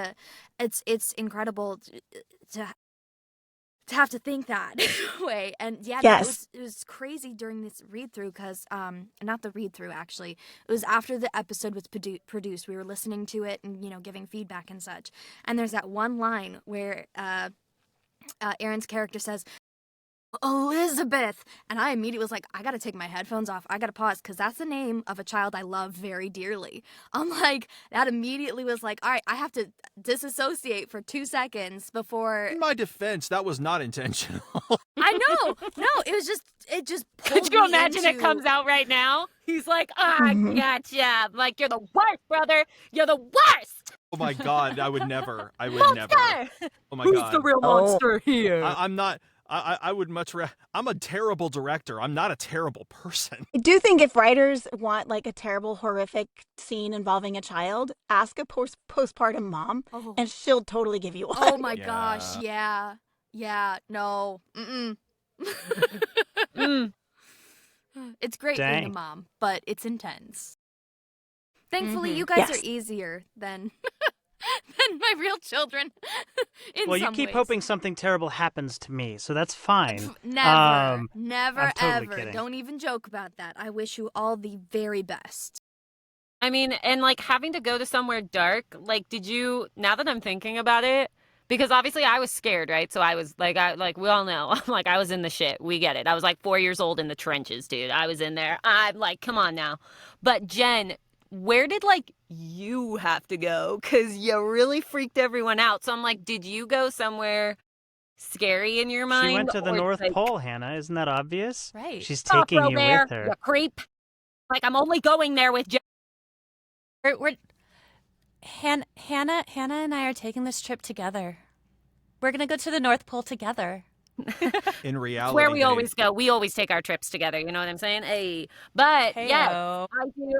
it's incredible to have to think that way. And Yes. it was crazy during this read through because not the read through, actually, it was after the episode was produced. We were listening to it and giving feedback and such, and there's that one line where Aaron's character says, Elizabeth, and I immediately was like, I gotta take my headphones off, I gotta pause, because that's the name of a child I love very dearly. I'm like, that immediately was like, all right, I have to disassociate for 2 seconds before. In my defense, that was not intentional. I know, no, it just pulled Could you me imagine into... it comes out right now? He's like, gotcha. I'm like, you're the worst, brother. You're the worst. Oh my God, I would never. Monster! Oh my Who's God. the real monster here? I'm not. I would much rather. I'm a terrible director. I'm not a terrible person. I do think if writers want like a terrible, horrific scene involving a child, ask a postpartum mom, Oh. and she'll totally give you one. Oh my gosh, yeah. Yeah, no. Mm-mm. It's great being a Dang. mom, but it's intense. Thankfully, you guys Yes. are easier than than my real children. In Well, you some keep ways. hoping something terrible happens to me, so that's fine. Never, never, I'm totally ever. kidding. Don't even joke about that. I wish you all the very best. I mean, and like having to go to somewhere dark, like did you, now that I'm thinking about it, because obviously I was scared, right? So I was like, we all know, like I was in the shit. We get it. I was like 4 years old in the trenches, dude. I was in there. I'm like, come on now. But Jen, where did like you have to go? Because you really freaked everyone out. So I'm like, did you go somewhere scary in your mind? She went to the or, North like, Pole, Hannah. Isn't that obvious? Right. She's Stop, taking you Robert, with her. you creep. Like I'm only going there with Jen. Hannah and I are taking this trip together. We're gonna go to the North Pole together. In reality, It's where we they- always go. We always take our trips together. You know what I'm saying? Hey, but yes, Heyo. I do.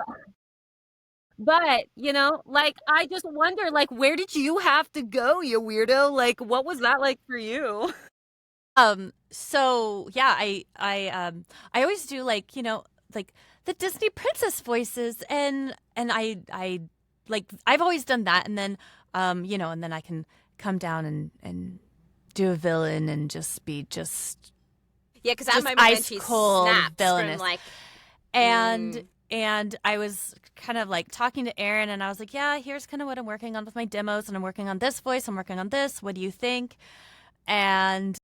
But you know, like I just wonder, like, where did you have to go, you weirdo? Like, what was that like for you? So yeah, I always do like, like the Disney princess voices and I like I've always done that, and then and then I can come down and do a villain and just be just Yeah, because at Just my moment ice she cold snaps villainous. from like, and I was kind of like talking to Aaron, and I was like, yeah, here's kind of what I'm working on with my demos, and I'm working on this voice, I'm working on this. What do you think? And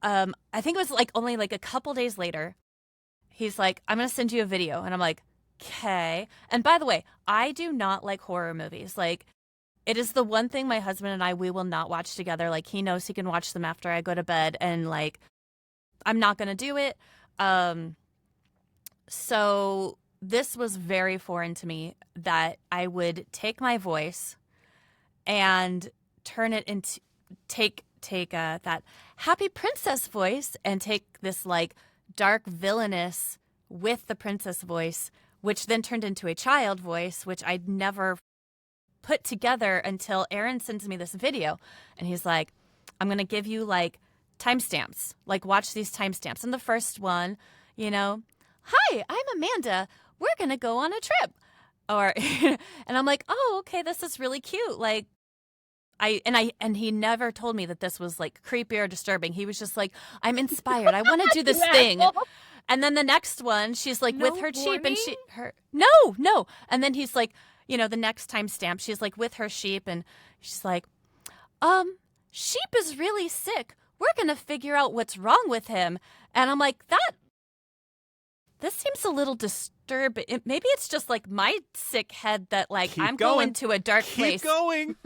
I think it was like only like a couple days later, he's like, I'm gonna send you a video, and I'm like, okay. And by the way, I do not like horror movies. Like, it is the one thing my husband and we will not watch together. Like, he knows he can watch them after I go to bed, and like, I'm not gonna do it. So this was very foreign to me, that I would take my voice and turn it into take that happy princess voice and take this like dark villainous with the princess voice, which then turned into a child voice, which I'd never put together until Aaron sends me this video, and he's like, I'm gonna give you like timestamps, like watch these timestamps. And the first one, hi, I'm Amanda, we're gonna go on a trip, or and I'm like, oh, okay, this is really cute. Like, and he never told me that this was like creepy or disturbing. He was just like, I'm inspired, I want to do this thing. And then the next one, she's like with her sheep, and no, and then he's like, the next timestamp, she's like with her sheep, and she's like, sheep is really sick, we're gonna figure out what's wrong with him. And I'm like, this seems a little disturbing. Maybe it's just like my sick head that like Keep I'm going. going to a dark place. Keep going.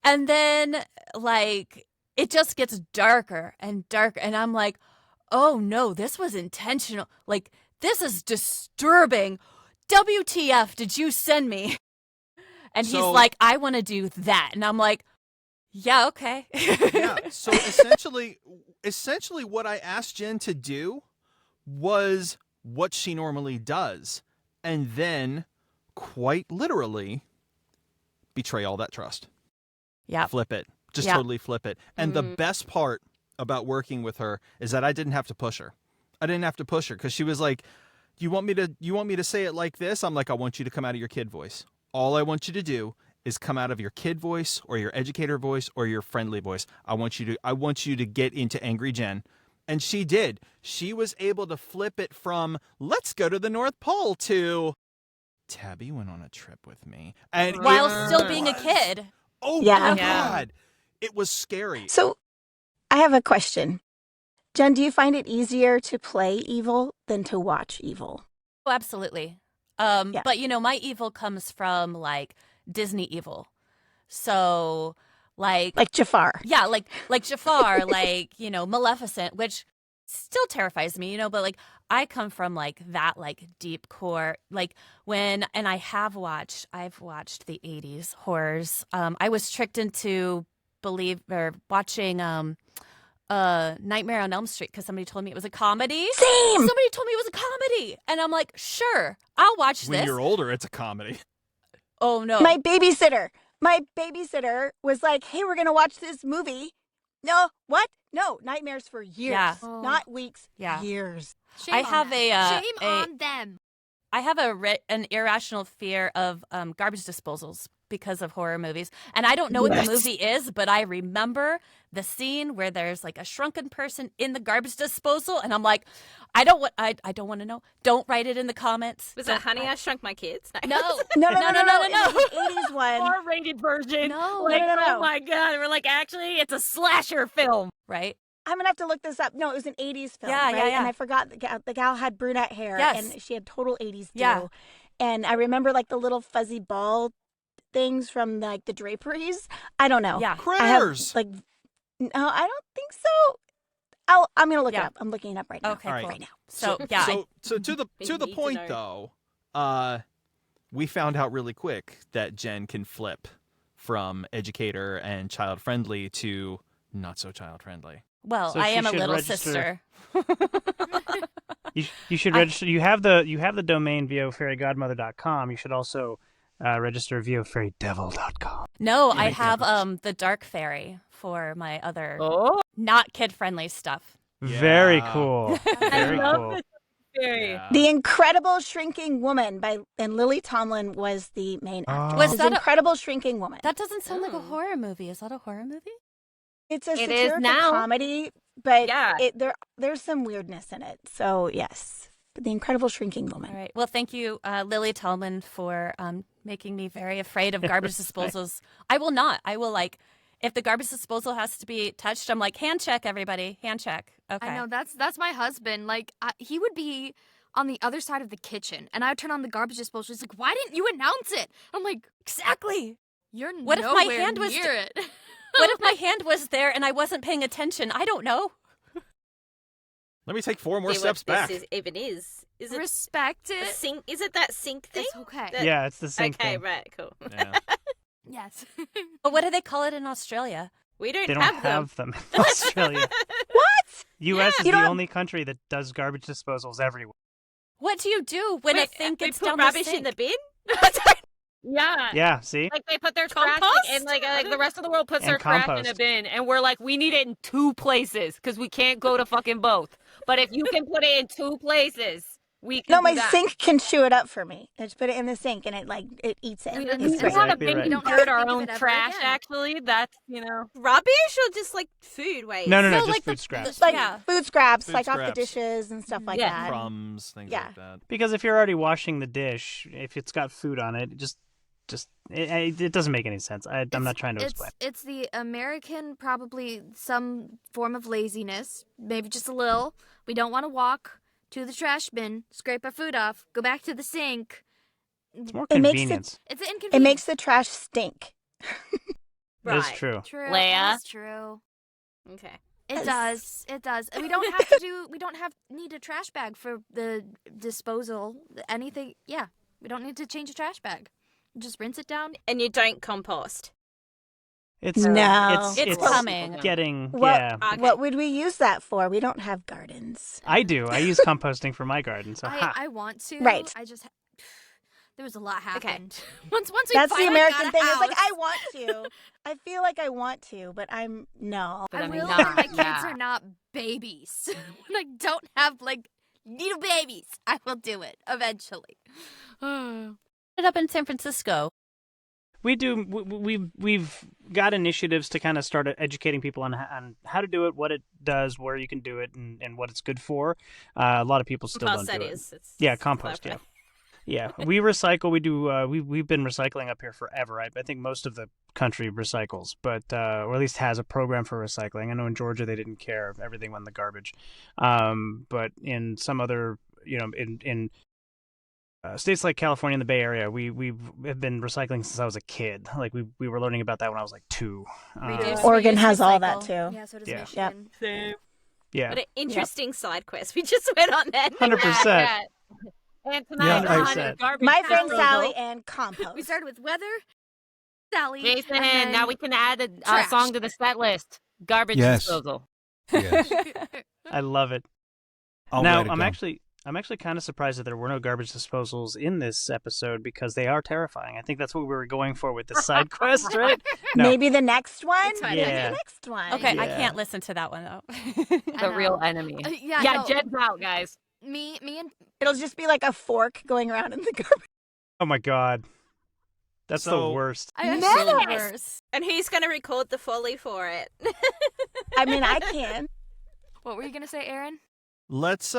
And then like it just gets darker and darker, and I'm like, oh no, this was intentional. Like, this is disturbing. WTF did you send me? And he's So- like, I want to do that. And I'm like, yeah, okay. Yeah. So essentially what I asked Jen to do was what she normally does, and then quite literally betray all that trust. Yeah. Flip it. Just Yeah. totally flip it. And the best part about working with her is that I didn't have to push her. I didn't have to push her, because she was like, you want me to say it like this? I'm like, I want you to come out of your kid voice. All I want you to do is come out of your kid voice or your educator voice or your friendly voice. I want you to get into Angry Jen. And she did. She was able to flip it from let's go to the North Pole to Tabby went on a trip with me. And While it still being a was- kid. Oh Yeah. my Yeah. God. It was scary. So I have a question. Jen, do you find it easier to play evil than to watch evil? Oh, absolutely. Yeah. But my evil comes from like Disney evil. So Like Jafar. yeah, like Jafar, like, Maleficent, which still terrifies me, but like I come from like that like deep core, like and I've watched the 80s horrors. I was tricked into watching Nightmare on Elm Street because somebody told me it was a comedy. Same. Somebody told me it was a comedy, and I'm like, sure, I'll watch When this. you're older, it's a comedy. Oh no, My babysitter was like, "Hey, we're gonna watch this movie." No, what? No, nightmares for years, Yeah. not weeks. Yeah. Years. Shame I on have them. Shame a- on them. I have an irrational fear of garbage disposals because of horror movies. And I don't know what the movie is, but I remember the scene where there's like a shrunken person in the garbage disposal. And I'm like, I don't want to know. Don't write it in the comments. Was it Honey, I Shrunk My Kids? No. No. It was an 80s one. R-rated version. No. Like, No. oh my god. We're like, actually, it's a slasher film. Right? I'm gonna have to look this up. No, it was an 80s film, Yeah, right? yeah, yeah. And I forgot the gal had brunette hair, Yes. and she had total 80s do. Yeah. And I remember like the little fuzzy ball things from like the draperies. I don't know. Yeah. I have, Critters. like, no, I don't think so. I'm gonna look Yeah. it up. I'm looking it up right now. Okay, All right. cool. Right now. So, yeah. So to the need to point know. though, we found out really quick that Jen can flip from educator and child friendly to not so child friendly. Well, So I she am a should little register. sister. You should register. You have the domain viofairygodmother.com. You should also register viofairydevil.com. No, Yeah, I I have get the Dark Fairy for my other Oh, not kid-friendly stuff. Very Yeah. cool. Very love cool. this theory. Yeah. The Incredible Shrinking Woman and Lily Tomlin was the main actress. Was It's that a- Incredible Shrinking Woman. That doesn't sound like a Oh. horror movie. Is that a horror movie? It's a It is satirical now. comedy, but Yeah. there's some weirdness in it. So yes, The Incredible Shrinking Woman. All right. Well, thank you, Lily Tallman, for making me very afraid of garbage disposals. I will not. I will if the garbage disposal has to be touched, I'm like, hand check, everybody. Hand check. Okay. I know that's my husband. Like he would be on the other side of the kitchen, and I would turn on the garbage disposal. He's like, "Why didn't you announce it?" I'm like, Exactly. "You're What if my nowhere hand was near it." What if my hand was there and I wasn't paying attention? I don't know. Let me take 4 more See steps what back. this even is. Is it Respect a it. sync? Is it that sync thing? It's okay. That- Yeah, it's the same Okay, thing. right, cool. Yeah. Yes. But what do they call it in Australia? We don't, They don't have them in Australia. What? U.S. is You the don't- only country that does garbage disposals everywhere. What do you do when a Wait, thing they gets put down rubbish the sink? in the bin? Yeah. Yeah, see? Like they put their trash Compost? in, like the rest of the world puts And their trash in a compost. bin, and we're like, we need it in 2 places because we can't go to fucking both. But if you can put it in 2 places, we can. No, do my that. sink can chew it up for me. I just put it in the sink and it eats it. We It's didn't- great. It's not a Exactly big right. we Don't hurt have to our think of own it ever trash. again. Actually, that's Rubbish or just like food waste? No, No, just like food the- scraps. Like Yeah. food scraps, Food like off the scraps. dishes and stuff like Yeah. that. Crumbs, things Yeah. like that. Because if you're already washing the dish, if it's got food on it, it doesn't make any sense. I'm not trying to explain. It's the American, probably some form of laziness, maybe just a little. We don't want to walk to the trash bin, scrape our food off, go back to the sink. It's more It makes it- convenience. It's an inconvenience. It makes the trash stink. It is Right. true. True. Leia? That's true. Okay. It Yes. does. It does. And we don't have to do. We don't need a trash bag for the disposal. Anything. Yeah. We don't need to change a trash bag. Just rinse it down. And you don't compost. It's No. It's coming. Getting What, yeah. Okay. what would we use that for? We don't have gardens. I do. I use composting for my garden. So I want to. Right. I just. There was a lot Okay. happened. Once we That's the finally American got a thing. It's like house, I want to. I feel like I want to, but no. But I I mean, will nah, when my kids yeah. are not babies. When I don't have little babies, I will do it eventually. It up in San Francisco. we do. We've got initiatives to kind of start educating people on how to do it, what it does, where you can do it, and what it's good for. A lot of people still Compost, don't do that it. is. It's Yeah, compost. Yeah. clarify. Yeah, we recycle. We do. We've been recycling up here forever. I think most of the country recycles, but or at least has a program for recycling. I know in Georgia they didn't care; everything went in the garbage. But in some other, in states like California and the Bay Area, we have been recycling since I was a kid. Like we were learning about that when I was like 2. Reduce, Oregon reuse, has all recycle. that too. Yeah, so does Yeah. Michigan. Yeah, What an interesting side quest we just went on then. 100%. Yeah. And tonight Yeah, on 100%. garbage My friend disposal. Sally and compost. We started with weather, Sally. Jason, and then now we can add a trash. song to the set list. Garbage Yes. disposal. Yes. I love it. I'll Now, write it I'm down. actually kind of surprised that there were no garbage disposals in this episode because they are terrifying. I think that's what we were going for with the side quest, right? No. Maybe the next one. It's fine. Maybe Yeah. the next one. Okay, I Yeah. can't listen to that one though. The real enemy. Yeah, Yeah, no, Jed's out, guys. me and It'll just be like a fork going around in the garbage. Oh my god. That's the So- worst. I Yes. actually worse. And who's going to record the foley for it? I mean, I can. What were you gonna say, Aaron? Let's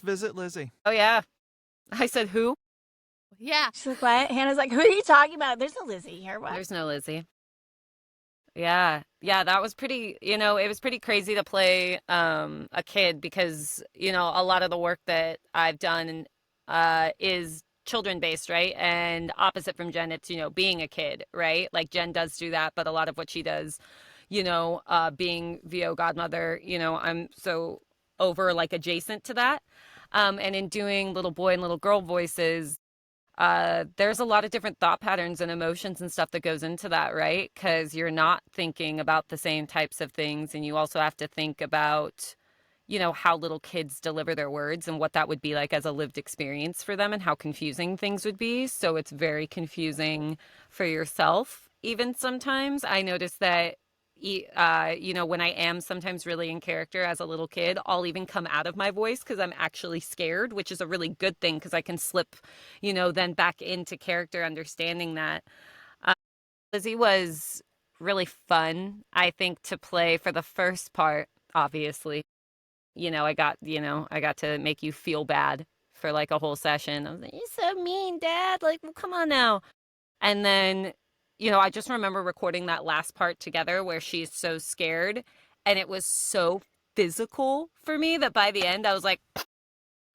visit Lizzie. Oh yeah. I said who? Yeah. She's like, what? Hannah's like, who are you talking about? There's no Lizzie here. What? There's no Lizzie. Yeah. Yeah, that was pretty, it was pretty crazy to play a kid because, a lot of the work that I've done is children based, right? And opposite from Jen, it's, being a kid, right? Like Jen does do that, but a lot of what she does, being VO godmother, I'm so over like adjacent to that. And in doing little boy and little girl voices, there's a lot of different thought patterns and emotions and stuff that goes into that, right? Because you're not thinking about the same types of things. And you also have to think about, how little kids deliver their words and what that would be like as a lived experience for them and how confusing things would be. So it's very confusing for yourself. Even sometimes I notice that, when I am sometimes really in character as a little kid, I'll even come out of my voice because I'm actually scared, which is a really good thing because I can slip, then back into character understanding that. Lizzie was really fun, I think, to play for the first part, obviously. I got to make you feel bad for like a whole session. I was like, you're so mean, Dad. Like, well, come on now. And then, I just remember recording that last part together where she's so scared. And it was so physical for me that by the end I was like,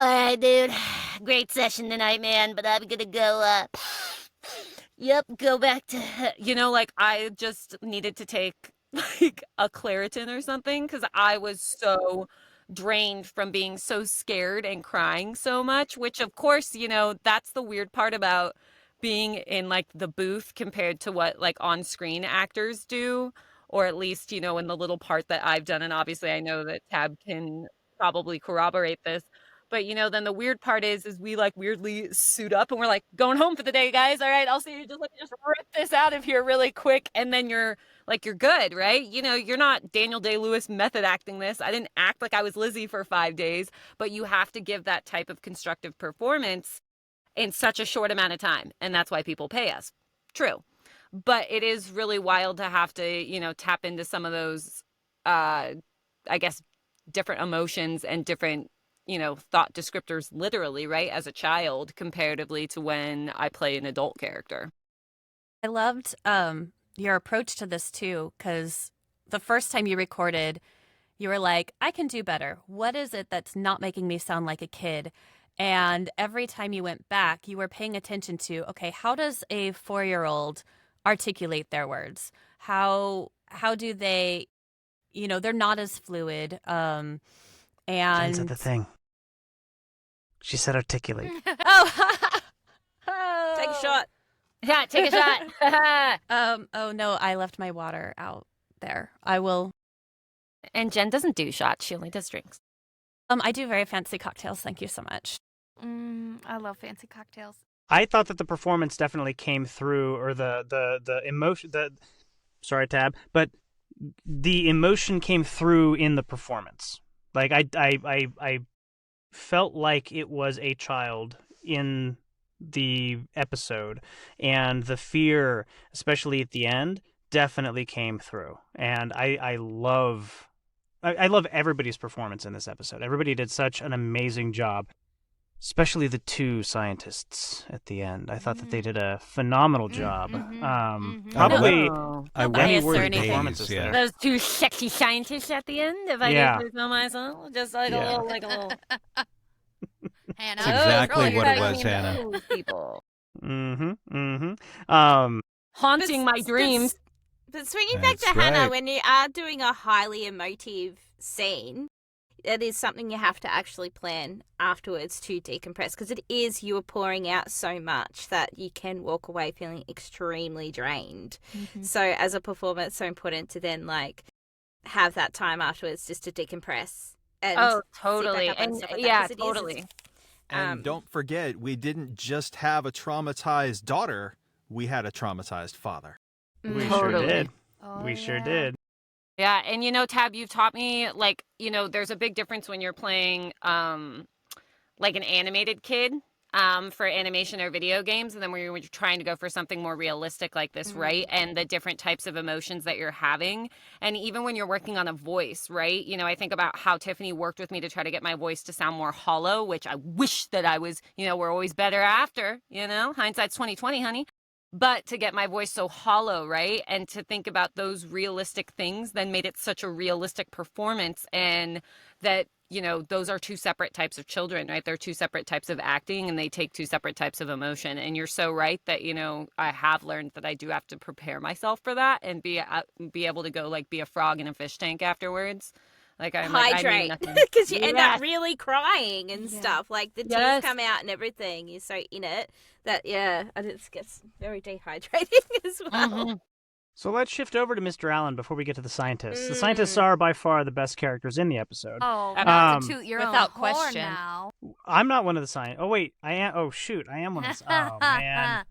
all right, dude, great session tonight, man. But I'm going to go, go back to, I just needed to take like a Claritin or something because I was so drained from being so scared and crying so much, which of course, that's the weird part about being in like the booth compared to what like on-screen actors do, or at least, in the little part that I've done. And obviously I know that Tab can probably corroborate this. But, then the weird part is we like weirdly suit up and we're like going home for the day, guys. All right, I'll see you. Just rip this out of here really quick. And then you're good, right? You're not Daniel Day-Lewis method acting this. I didn't act like I was Lizzie for 5 days, but you have to give that type of constructive performance in such a short amount of time. And that's why people pay us. True. But it is really wild to have to, tap into some of those, I guess, different emotions and different, thought descriptors literally, right, as a child comparatively to when I play an adult character. I loved your approach to this too, because the first time you recorded, you were like, I can do better. What is it that's not making me sound like a kid? And every time you went back, you were paying attention to, okay, how does a 4-year-old articulate their words? How do they, they're not as fluid. And Jen said the thing. She said articulate. oh, Take a shot. Yeah, take a shot. Oh no, I left my water out there. I will. And Jen doesn't do shots. She only does drinks. I do very fancy cocktails. Thank you so much. I love fancy cocktails. I thought that the performance definitely came through, or the emotion. Sorry, Tab, but the emotion came through in the performance. Like I felt like it was a child in the episode, and the fear, especially at the end, definitely came through. And I love everybody's performance in this episode. Everybody did such an amazing job, especially the two scientists at the end. I thought that they did a phenomenal job. Probably I bias or went anything. performances yeah. there. Those two sexy scientists at the end, if I Yeah. could tell myself, just like Yeah. a little. Hannah, That's exactly really what it good. was, Hannah. Those people But haunting my s- dreams. But swinging back to That's Hannah, right. when you are doing a highly emotive scene, it is something you have to actually plan afterwards to decompress, because it is, you are pouring out so much that you can walk away feeling extremely drained. So as a performer, it's so important to then like have that time afterwards just to decompress and Oh, sit totally. back up And stuff like yeah, that, 'cause it is- totally. And don't forget, we didn't just have a traumatized daughter, we had a traumatized father. We Mm. sure Totally. did. Oh, We sure yeah. did. Yeah, and Tab, you've taught me, like, there's a big difference when you're playing like an animated kid for animation or video games, and then when you're trying to go for something more realistic like this, right? And the different types of emotions that you're having. And even when you're working on a voice, right? I think about how Tiffany worked with me to try to get my voice to sound more hollow, which I wish that I was, we're always better after, hindsight's 2020, honey. But to get my voice so hollow, right? And to think about those realistic things then made it such a realistic performance. And that, those are two separate types of children, right? They're two separate types of acting, and they take two separate types of emotion. And you're so right that, I have learned that I do have to prepare myself for that and be able to go, like, be a frog in a fish tank afterwards. Like, I'm hydrate, like, because you end up Yes. really crying and Yeah. stuff. Like the tears Yes. come out and everything. You're so in it that and it gets very dehydrating as well. Mhm. So let's shift over to Mr. Allen before we get to the scientists. The scientists are by far the best characters in the episode. Oh, Um, not to toot your without own horn question. now. I'm not one of the scientists. Oh, wait. I am. Oh, shoot. I am one of the. Oh, man.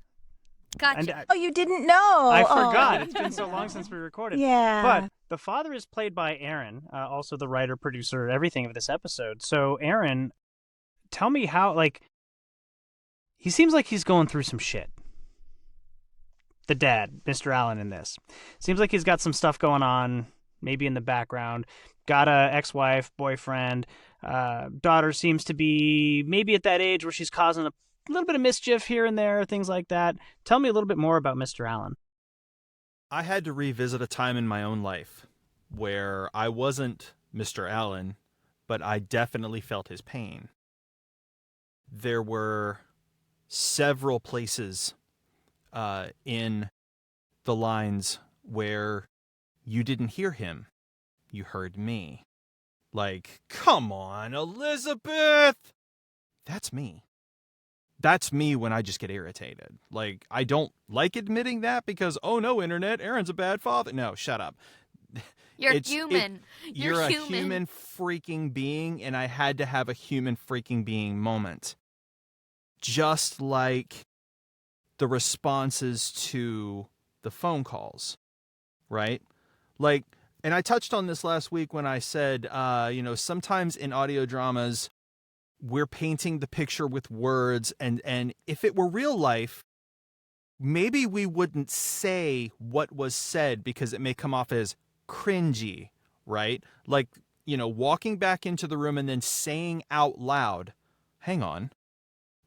Gotcha. And Oh, you didn't know. I Oh. forgot. It's been so long since we recorded. Yeah. But the father is played by Aaron, also the writer, producer, everything of this episode. So, Aaron, tell me how, he seems like he's going through some shit. The dad, Mr. Allen, in this. Seems like he's got some stuff going on, maybe in the background. Got a ex-wife, boyfriend. Daughter seems to be maybe at that age where she's causing a little bit of mischief here and there, things like that. Tell me a little bit more about Mr. Allen. I had to revisit a time in my own life where I wasn't Mr. Allen, but I definitely felt his pain. There were several places in the lines where you didn't hear him, you heard me. Like, come on, Elizabeth! That's me. That's me when I just get irritated. Like, I don't like admitting that because, oh no, internet, Aaron's a bad father. No, shut up. You're It's- human. You're a human. human freaking being, and I had to have a human freaking being moment. Just like the responses to the phone calls, right? Like, and I touched on this last week when I said, sometimes in audio dramas, we're painting the picture with words, and if it were real life, maybe we wouldn't say what was said because it may come off as cringy, right? Like, walking back into the room and then saying out loud, hang on,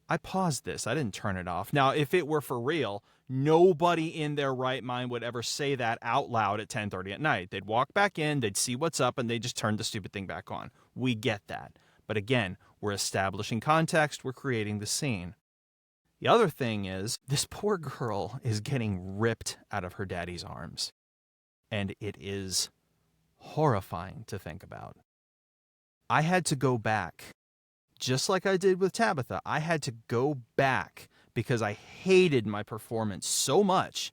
I paused this. I didn't turn it off. Now, if it were for real, nobody in their right mind would ever say that out loud at 10:30 at night. They'd walk back in, they'd see what's up, and they just turn the stupid thing back on. We get that. But again, we're establishing context, we're creating the scene. The other thing is, this poor girl is getting ripped out of her daddy's arms. And it is horrifying to think about. I had to go back, just like I did with Tabitha. I had to go back because I hated my performance so much.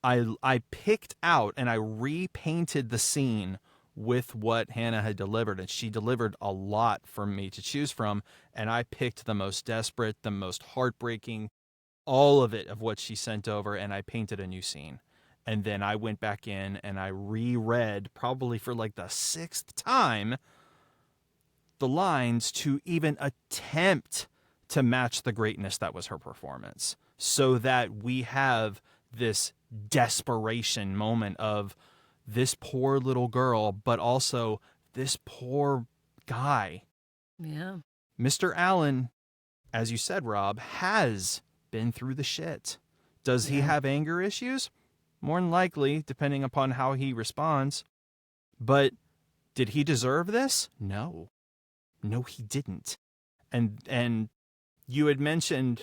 I picked out and I repainted the scene with what Hannah had delivered, and she delivered a lot for me to choose from, and I picked the most desperate, the most heartbreaking, all of it of what she sent over, and I painted a new scene. And then I went back in and I reread, probably for like the 6th time, the lines to even attempt to match the greatness that was her performance, so that we have this desperation moment of this poor little girl, but also this poor guy. Yeah. Mr. Allen, as you said, Rob, has been through the shit. Does he have anger issues? More than likely, depending upon how he responds. But did he deserve this? No. No, he didn't. And you had mentioned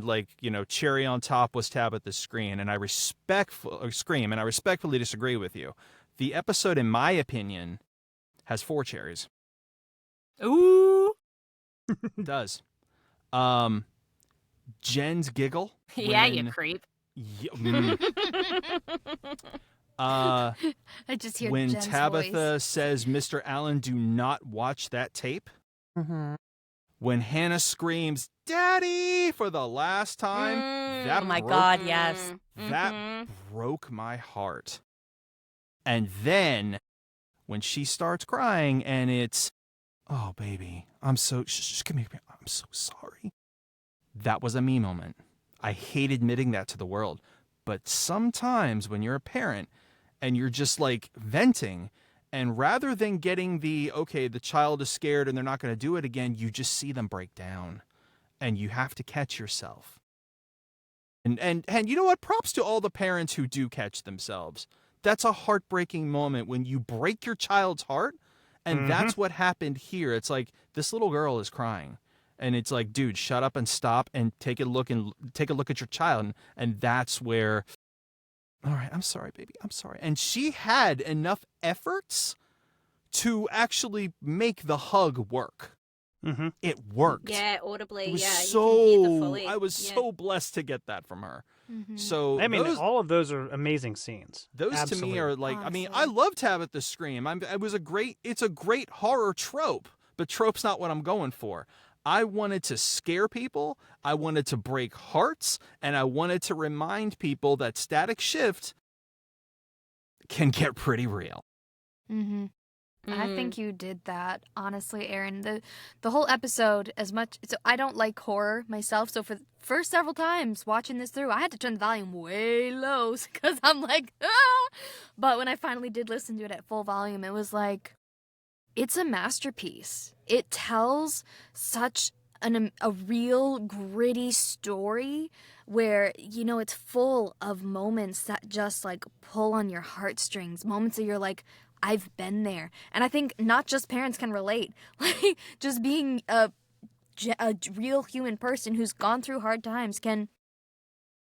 like, cherry on top was Tabitha's scream, and I respectfully disagree with you. The episode, in my opinion, has 4 cherries. Ooh. It does. Jen's giggle. Yeah, you when- creep. Yeah, I just hear when Jen's Tabitha voice. says, "Mr. Allen, do not watch that tape." Mm-hmm. When Hannah screams, "Daddy!" for the last time, that Oh my broke, God, yes. that broke my heart. And then when she starts crying and it's, "Oh, baby, I'm so, just give me, I'm so sorry." That was a me moment. I hate admitting that to the world. But sometimes when you're a parent and you're just like venting, and rather than getting okay, the child is scared and they're not going to do it again, you just see them break down and you have to catch yourself. And you know what? Props to all the parents who do catch themselves. That's a heartbreaking moment when you break your child's heart. And that's what happened here. It's like this little girl is crying. And it's like, dude, shut up and stop and take a look at your child. And that's where, all right, I'm sorry, baby. I'm sorry. And she had enough efforts to actually make the hug work. Mm-hmm. It worked. Yeah, audibly. It was yeah, so, you can hear the fully. I was so blessed to get that from her. Mm-hmm. So I mean, those, all of those are amazing scenes. those Absolutely. to me are like, I mean, I Honestly. love Tabitha's scream. It's a great horror trope, but trope's not what I'm going for. I wanted to scare people, I wanted to break hearts, and I wanted to remind people that Static Shift can get pretty real. Mm-hmm. I think you did that, honestly, Aaron. The whole episode, as much so I don't like horror myself, so for the first several times watching this through, I had to turn the volume way low because I'm like, ah! But when I finally did listen to it at full volume, it was like, it's a masterpiece. It tells such a real gritty story where, you know, it's full of moments that just like pull on your heartstrings, moments that you're like, I've been there. And I think not just parents can relate. Like, just being a real human person who's gone through hard times can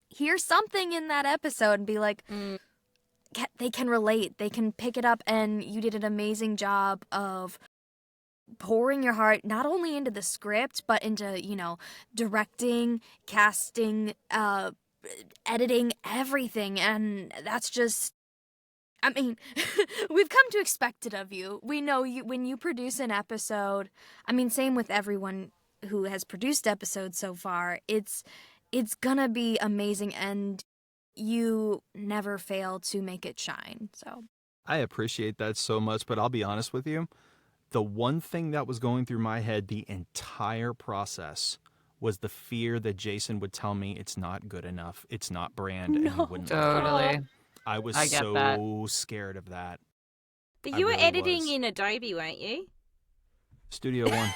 hear something in that episode and be like, they can relate. They can pick it up, and you did an amazing job of pouring your heart not only into the script, but into, you know, directing, casting, editing, everything. And that's just, I mean, we've come to expect it of you. We know you when you produce an episode. I mean, same with everyone who has produced episodes so far. It's gonna be amazing, and you never fail to make it shine. So I appreciate that so much, but I'll be honest with you. The one thing that was going through my head the entire process was the fear that Jason would tell me it's not good enough, it's not brand, and he wouldn't like it. Totally. I was I get so that. scared of that. But I you were really editing was. in Adobe, weren't you? Studio One.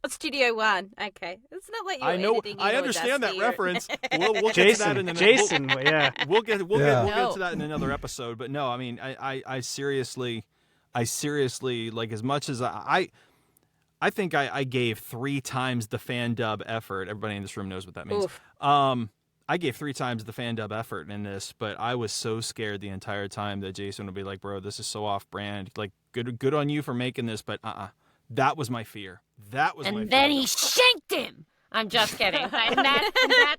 Oh, Studio One. Okay, it's not like you were I know. editing in I understand that Audacity reference. We'll get to that in Jason, yeah. We'll get No. to that in another episode. But no, I mean, I seriously, like, as much as I think I gave 3 times the fan dub effort. Everybody in this room knows what that means. Oof. I gave 3 times the fan dub effort in this, but I was so scared the entire time that Jason would be like, "Bro, this is so off brand. Like, good on you for making this, but that was my fear. That was my fear." And then he shanked him. I'm just kidding. And that's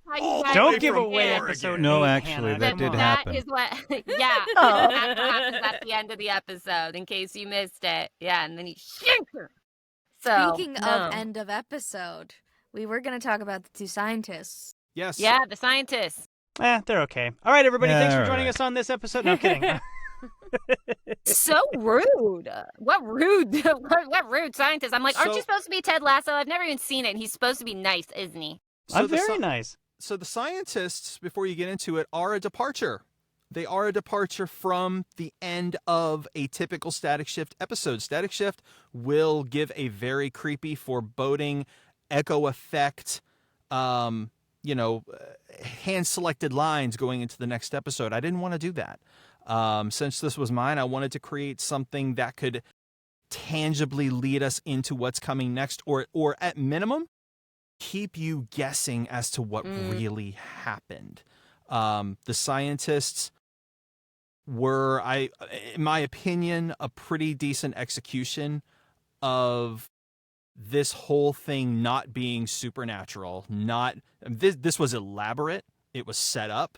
how you guys Don't are give from away here. episode No, 8, actually, Hannah. that Come did on. happen. That is what, yeah. That's what happens at the end of the episode, in case you missed it. Yeah, and then he shanked her. So, speaking no. of end of episode, we were going to talk about the 2 scientists. Yes. Yeah, the scientists. They're okay. All right, everybody, Yeah, thanks for all joining right. us on this episode. No, I'm kidding. So rude. What rude? What rude scientist? I'm like, aren't So- you supposed to be Ted Lasso? I've never even seen it. And he's supposed to be nice, isn't he? I'm the very sci- nice. So the scientists, before you get into it, are a departure. They are a departure from the end of a typical Static Shift episode. Static Shift will give a very creepy, foreboding, echo effect, hand-selected lines going into the next episode. I didn't want to do that. Since this was mine, I wanted to create something that could tangibly lead us into what's coming next, or at minimum, keep you guessing as to what really happened. The scientists were, in my opinion, a pretty decent execution of this whole thing not being supernatural. This was elaborate. It was set up,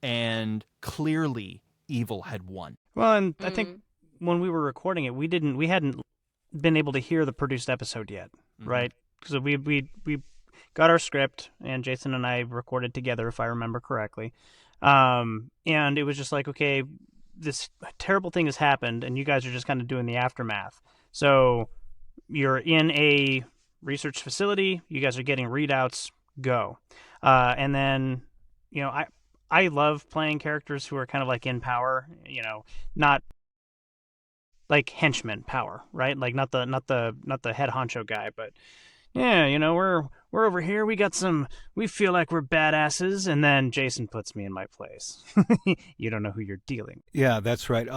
and clearly evil had won. Well, and I think when we were recording it, we hadn't been able to hear the produced episode yet, right? Because we got our script, and Jason and I recorded together, if I remember correctly. And it was just like, okay, this terrible thing has happened, and you guys are just kind of doing the aftermath. So you're in a research facility, you guys are getting readouts, go. And then, you know, I love playing characters who are kind of like in power, you know, not like henchman power, right? Like not the head honcho guy, but yeah, you know, we're over here, we feel like we're badasses, and then Jason puts me in my place. You don't know who you're dealing with. Yeah, that's right.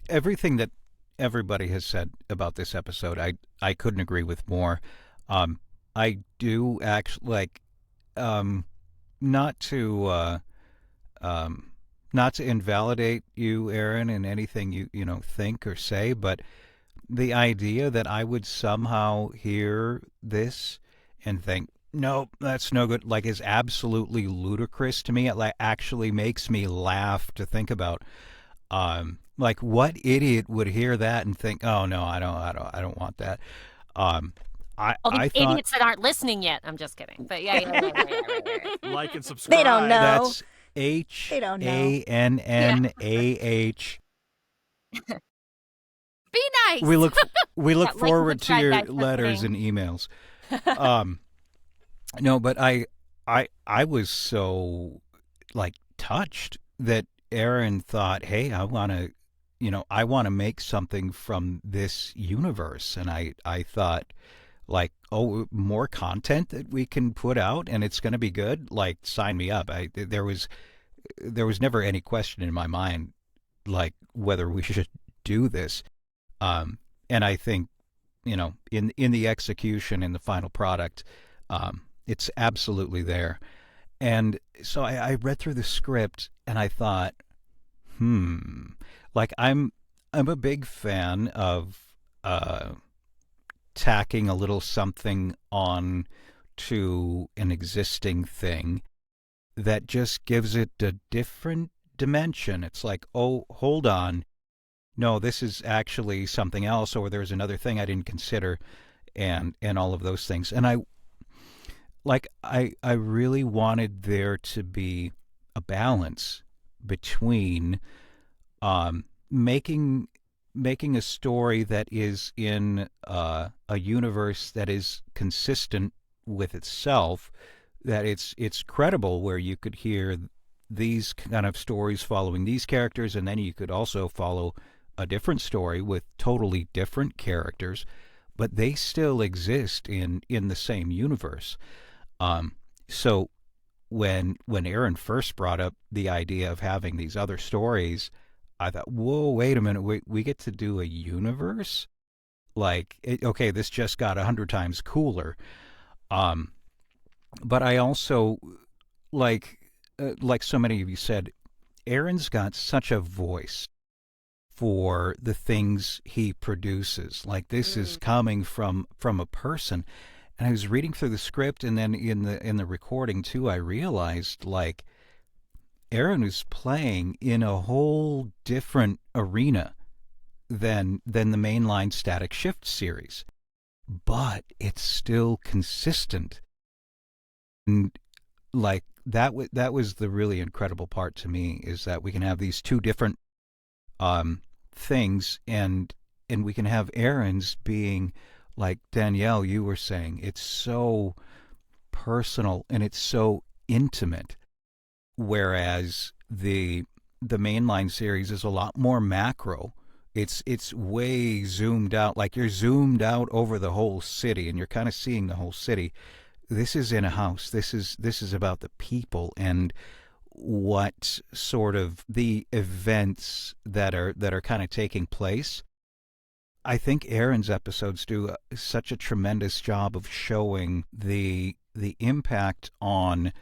Everything that everybody has said about this episode, I couldn't agree with more. I do actually like, not to invalidate you, Aaron, in anything you know think or say, but the idea that I would somehow hear this and think, nope, that's no good, like, is absolutely ludicrous to me. It like actually makes me laugh to think about. Like, what idiot would hear that and think, oh no, I don't want that. I thought, idiots that aren't listening yet. I'm just kidding, but yeah. Like and subscribe. They don't know. That's They don't know. HANNAH. Be nice. We look Yeah, like forward and to subscribe, your guys, for letters and listening. emails. No, but I was so like touched that Aaron thought, hey, I want to make something from this universe, and I thought, like, oh, more content that we can put out and it's going to be good, like, sign me up. There was never any question in my mind, like, whether we should do this. And I think, you know, in the execution, in the final product, it's absolutely there. And so I read through the script and I thought, like, I'm a big fan of tacking a little something on to an existing thing that just gives it a different dimension. It's like, oh, hold on, no, this is actually something else, or there's another thing I didn't consider, and all of those things. And I really wanted there to be a balance between making a story that is in a universe that is consistent with itself, that it's credible, where you could hear these kind of stories following these characters, and then you could also follow a different story with totally different characters, but they still exist in the same universe. So when Aaron first brought up the idea of having these other stories, I thought, whoa, wait a minute, we get to do a universe? Like, okay, this just got 100 times cooler. But I also, like so many of you said, Aaron's got such a voice for the things he produces. Like, this is coming from a person. And I was reading through the script, and then in the recording too, I realized, like, Aaron is playing in a whole different arena than the mainline Static Shift series, but it's still consistent. And like, that was the really incredible part to me, is that we can have these two different things, and we can have Aaron's being, like Danielle, you were saying, it's so personal and it's so intimate, whereas the mainline series is a lot more macro. It's way zoomed out, like you're zoomed out over the whole city and you're kind of seeing the whole city. This is in a house. This is about the people and what sort of the events that are kind of taking place. I think Aaron's episodes do such a tremendous job of showing the impact on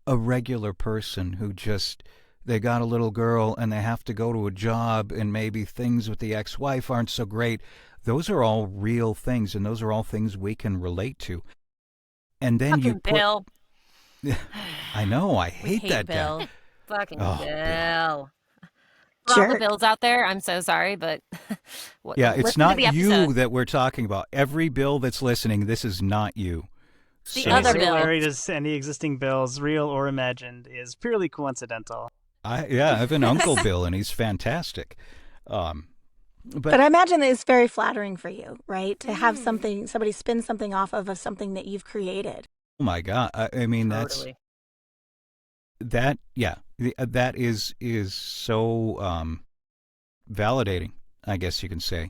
a regular person who just, they got a little girl and they have to go to a job, and maybe things with the ex-wife aren't so great. Those are all real things, and those are all things we can relate to. And then Fucking Bill. I know, I hate that Bill. guy. Fucking Oh, Bill. For all the Jerk. Bills out there, I'm so sorry, but yeah, it's listen to not the you episode. that we're talking about. Every Bill that's listening, this is not you. The Any other Bill. similarity to any existing bills, real or imagined, is purely coincidental. I have an Uncle Bill, and he's fantastic. But I imagine that it's very flattering for you, right? To have somebody spin something off of something that you've created. Oh my God! I mean, Totally. that is so validating, I guess you can say.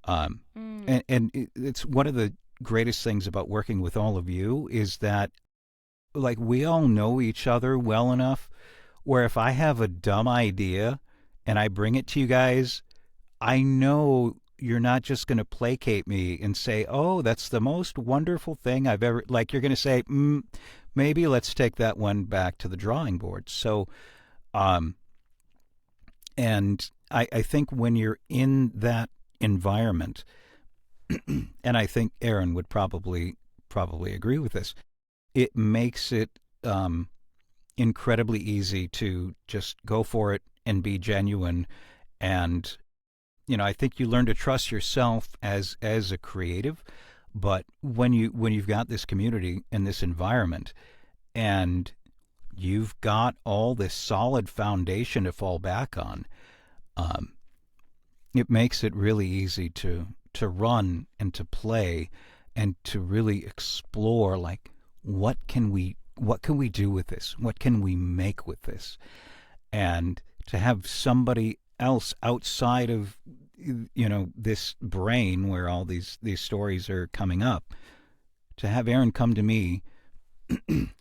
And it's one of the greatest things about working with all of you is that, like, we all know each other well enough where if I have a dumb idea and I bring it to you guys, I know you're not just going to placate me and say, oh, that's the most wonderful thing I've ever, like, you're going to say, maybe let's take that one back to the drawing board. So, and I think when you're in that environment, and I think Aaron would probably agree with this, it makes it incredibly easy to just go for it and be genuine. And I think you learn to trust yourself as a creative, but when you've got this community and this environment, and you've got all this solid foundation to fall back on, it makes it really easy to run and to play and to really explore, like, what can we do with this? What can we make with this? And to have somebody else outside of this brain where all these stories are coming up, to have Aaron come to me,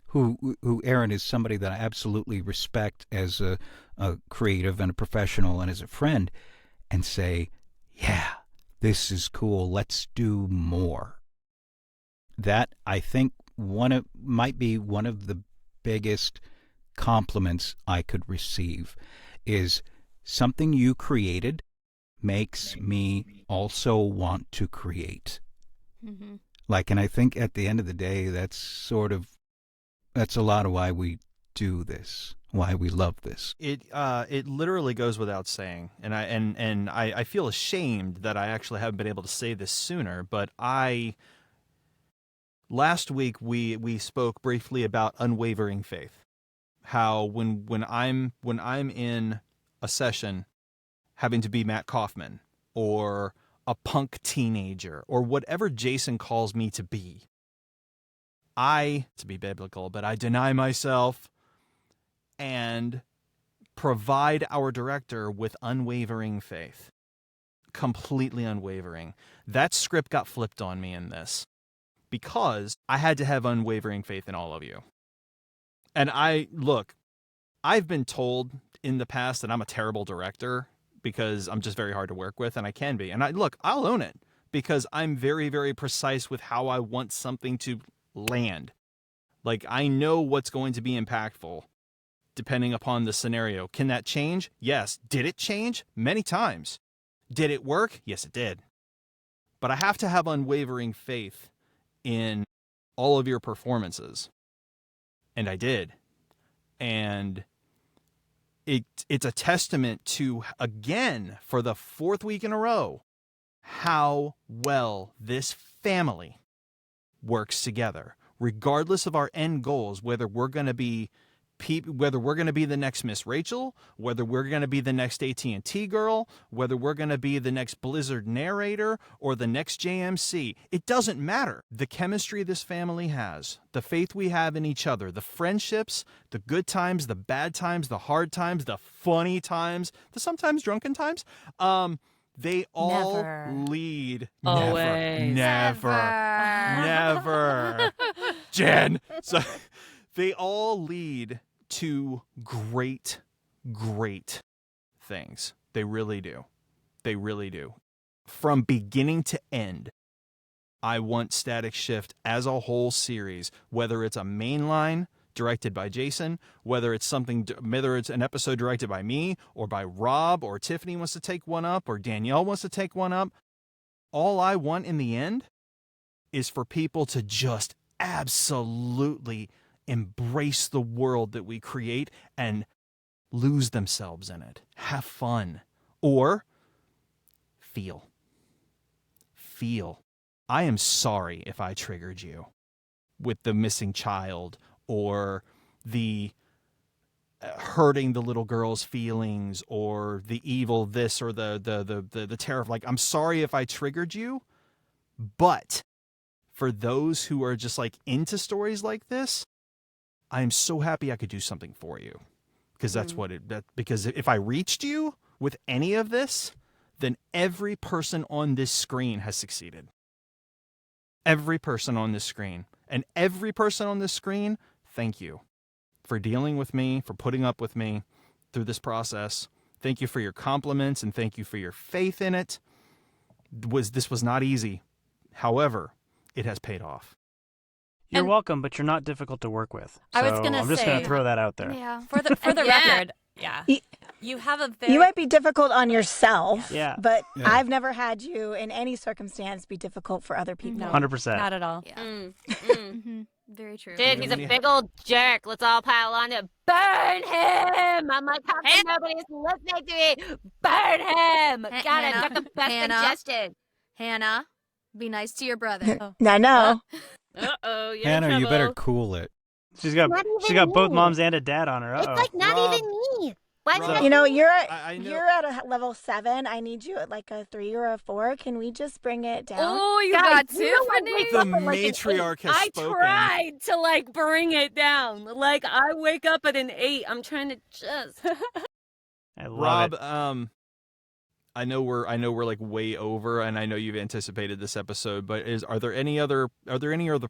who Aaron is somebody that I absolutely respect as a creative and a professional and as a friend, and say, yeah, this is cool, let's do more. That, I think, might be one of the biggest compliments I could receive, is something you created makes me also want to create. Mm-hmm. Like, and I think at the end of the day, that's a lot of why we do this, why we love this. It literally goes without saying, and I feel ashamed that I actually haven't been able to say this sooner. But last week we spoke briefly about unwavering faith. How when I'm in a session, having to be Matt Kaufman or a punk teenager or whatever Jason calls me to be, to be biblical, but I deny myself and provide our director with unwavering faith. Completely unwavering. That script got flipped on me in this because I had to have unwavering faith in all of you. And I've been told in the past that I'm a terrible director because I'm just very hard to work with, and I can be. And I'll own it because I'm very, very precise with how I want something to land. Like, I know what's going to be impactful depending upon the scenario. Can that change? Yes. Did it change? Many times. Did it work? Yes, it did. But I have to have unwavering faith in all of your performances. And I did. And it's a testament to, again, for the fourth week in a row, how well this family works together, regardless of our end goals, whether we're going to be the next Miss Rachel, whether we're going to be the next AT&T girl, whether we're going to be the next Blizzard narrator or the next JMC. It doesn't matter. The chemistry this family has, the faith we have in each other, the friendships, the good times, the bad times, the hard times, the funny times, the sometimes drunken times, they all Never. lead. Always. Never. Jen. So they all lead to great things. They really do. They really do. From beginning to end, I want Static Shift as a whole series, whether it's a mainline directed by Jason, whether it's an episode directed by me or by Rob, or Tiffany wants to take one up, or Danielle wants to take one up. All I want in the end is for people to just absolutely embrace the world that we create and lose themselves in it, have fun, or feel. I am sorry if I triggered you with the missing child or the hurting the little girl's feelings or the evil this or the terror. Like, I'm sorry if I triggered you, but for those who are just like into stories like this, I am so happy I could do something for you, because that's what because if I reached you with any of this, then every person on this screen has succeeded. Every person on this screen. And every person on this screen, thank you for dealing with me, for putting up with me through this process. Thank you for your compliments and thank you for your faith in it. This was not easy. However, it has paid off. You're welcome, but you're not difficult to work with. So I was gonna I'm just say- going to throw that out there. Yeah. For the Yeah. record, you have a very You might be difficult on yourself, Yeah. but Yeah. I've never had you in any circumstance be difficult for other people. No. 100%. not at all. Yeah. Mm. Very true. Dude, he's a big old jerk. Let's all pile on to burn him. I'm like, how come nobody's listening to me? Burn him. Ha- God, I've Hannah, got the best Hannah. suggestion. Hannah, be nice to your brother. I know. Uh-oh, you're Hannah, in you trouble. better cool it. She's got Not she's even got both me. moms and a dad on her. It's Uh-oh. like not Rob, even me. Why did Rob. I You know, you're I know. you're at a level 7. I need you at like a 3 or a 4. Can we just bring it down? Oh, you Guys, got you know I wake The up at like an matriarch 8. has I spoken. tried to like bring it down. Like I wake up at an 8. I'm trying to just. I love Rob, it. I know we're like way over, and I know you've anticipated this episode, but are there any other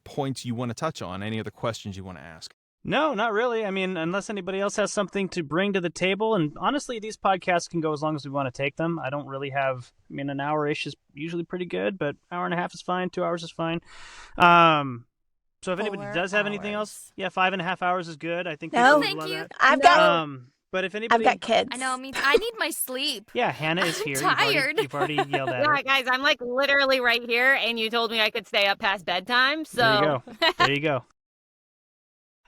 points you want to touch on? Any other questions you want to ask? No, not really. I mean, unless anybody else has something to bring to the table. And honestly, these podcasts can go as long as we want to take them. I don't really have, I mean, an hour-ish is usually pretty good, but hour and a half is fine. 2 hours is fine. So if anybody 4 does have anything else, yeah, 5.5 hours is good. I think No. people would Thank love you. that. I've got But if anybody, I've got kids. I know. I need my sleep. yeah, Hannah is I'm here. tired. You've already yelled at her. Yeah, guys, I'm like literally right here, and you told me I could stay up past bedtime. So There you go. There you go.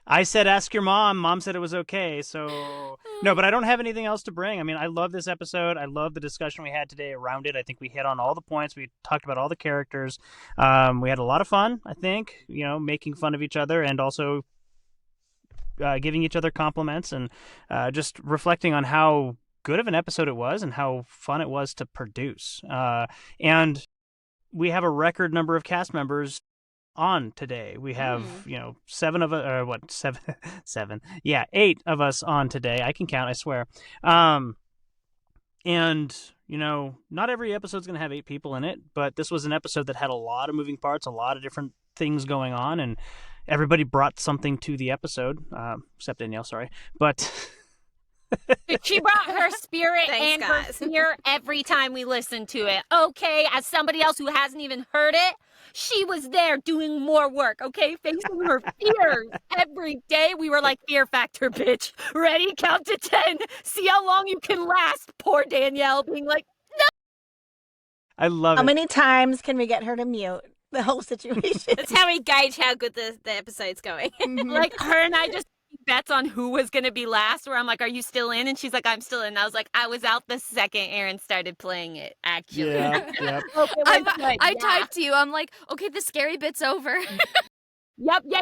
I said, ask your mom. Mom said it was okay. So, no, but I don't have anything else to bring. I mean, I love this episode. I love the discussion we had today around it. I think we hit on all the points. We talked about all the characters. We had a lot of fun, I think, making fun of each other and also giving each other compliments and just reflecting on how good of an episode it was and how fun it was to produce. And we have a record number of cast members on today. We have, 7 of us, or what, 7? Yeah, 8 of us on today. I can count, I swear. And, not every episode's going to have 8 people in it, but this was an episode that had a lot of moving parts, a lot of different things going on, and everybody brought something to the episode, except Danielle, sorry. But she brought her spirit Thanks, and her guys. fear every time we listened to it. Okay, as somebody else who hasn't even heard it, she was there doing more work, okay? Facing her fears every day. We were like, fear factor, bitch. Ready? Count to 10. See how long you can last. Poor Danielle being like, I love How it. many times can we get her to mute the whole situation? That's how we gauge how good the episode's going. like her and I just bets on who was going to be last, where I'm like, are you still in? And she's like, I'm still in. And I was like, I was out the second Aaron started playing it, actually. Yeah, yep. Okay, I good, yeah. typed to you. I'm like, okay, the scary bit's over. Yep, yeah.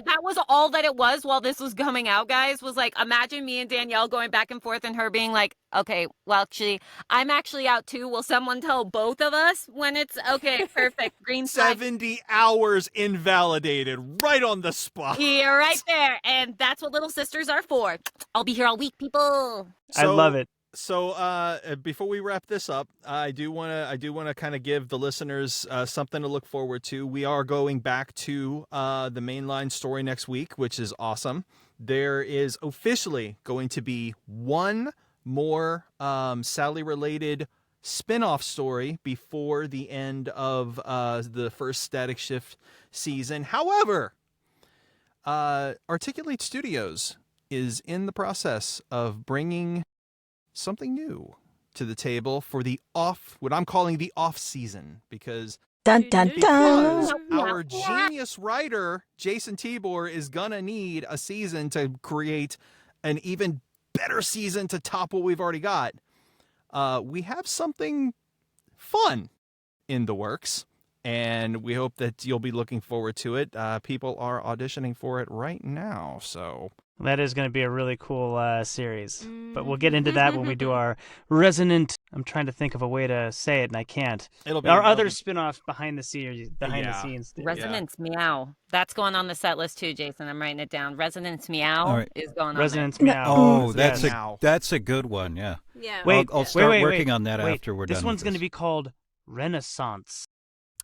That was all that it was while this was coming out, guys, was like, imagine me and Danielle going back and forth and her being like, okay, well, actually, I'm actually out too. Will someone tell both of us when it's okay, perfect, green flag? 70 hours invalidated right on the spot. Yeah, right there. And that's what little sisters are for. I'll be here all week, people. I love it. So before we wrap this up, I do want to kind of give the listeners something to look forward to. We are going back to the mainline story next week, which is awesome. There is officially going to be one more Sally-related spin-off story before the end of the first Static Shift season. However, Articulate Studios is in the process of bringing something new to the table for what I'm calling the off season, because Dun dun dun. our genius writer Jason Tibor is gonna need a season to create an even better season to top what we've already got, we have something fun in the works, and we hope that you'll be looking forward to it. People are auditioning for it right now, so... That is going to be a really cool series. But we'll get into that when we do our Resonant. I'm trying to think of a way to say it, and I can't. Our other spin-offs behind the scenes. Resonance Meow. That's going on the set list too, Jason. I'm writing it down. Resonance Meow is going on. Resonance Meow. Oh, that's a good one. Yeah. Yeah. I'll start working on that after we're done. This one's going to be called Renaissance.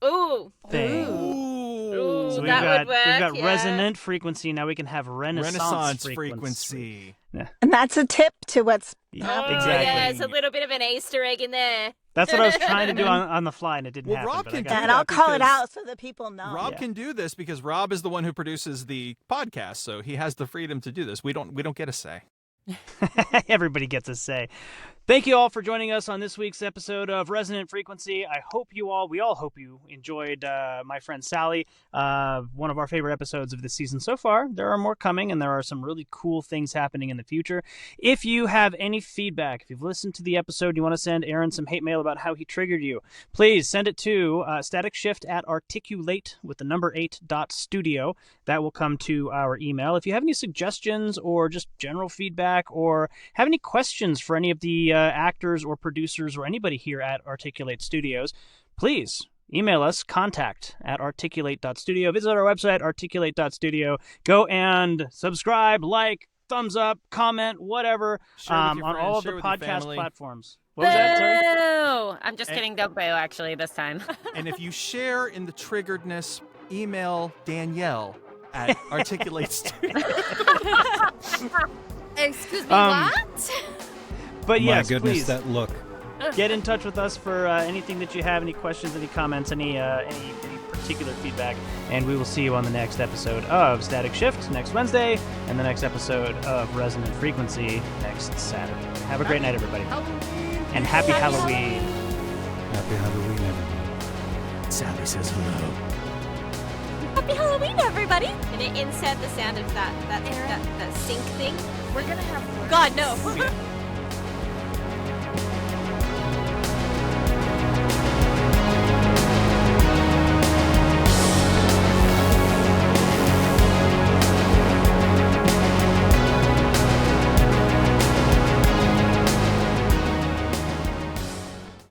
Ooh. Thing. Ooh, So we've that would work. We've got yeah. resonant frequency. Now we can have Renaissance frequency. Yeah. And that's a tip to what's Oh, Exactly. yeah, it's a little bit of an Easter egg in there. That's what I was trying to do on the fly, and it didn't happen. Rob but can I do got and it. I'll call it because out so that people know. Rob can do this because Rob is the one who produces the podcast, so he has the freedom to do this. We don't get a say. Everybody gets a say. Thank you all for joining us on this week's episode of Resonant Frequency. We all hope you enjoyed my friend Sally, one of our favorite episodes of this season so far. There are more coming, and there are some really cool things happening in the future. If you have any feedback, if you've listened to the episode, you want to send Aaron some hate mail about how he triggered you, please send it to staticshift@articulate with the number 8.studio. That will come to our email. If you have any suggestions or just general feedback or have any questions for any of the actors or producers or anybody here at Articulate Studios, please email us, contact@articulate.studio. Visit our website, articulate.studio. Go and subscribe, like, thumbs up, comment, whatever, on all of the podcast platforms. What was that, Terry? Boo! I'm just kidding. Don't boo, actually, this time. And if you share in the triggeredness, email Danielle at Articulate Studio. Excuse me, what? But yes, My goodness, please that look. get in touch with us for anything that you have, any questions, any comments, any particular feedback, and we will see you on the next episode of Static Shift next Wednesday, and the next episode of Resonant Frequency next Saturday. Have a great night, everybody, and happy Halloween. Happy Halloween, everyone. Sally says hello. Happy Halloween, everybody! And insert the sound of that sync thing. We're gonna have God, no.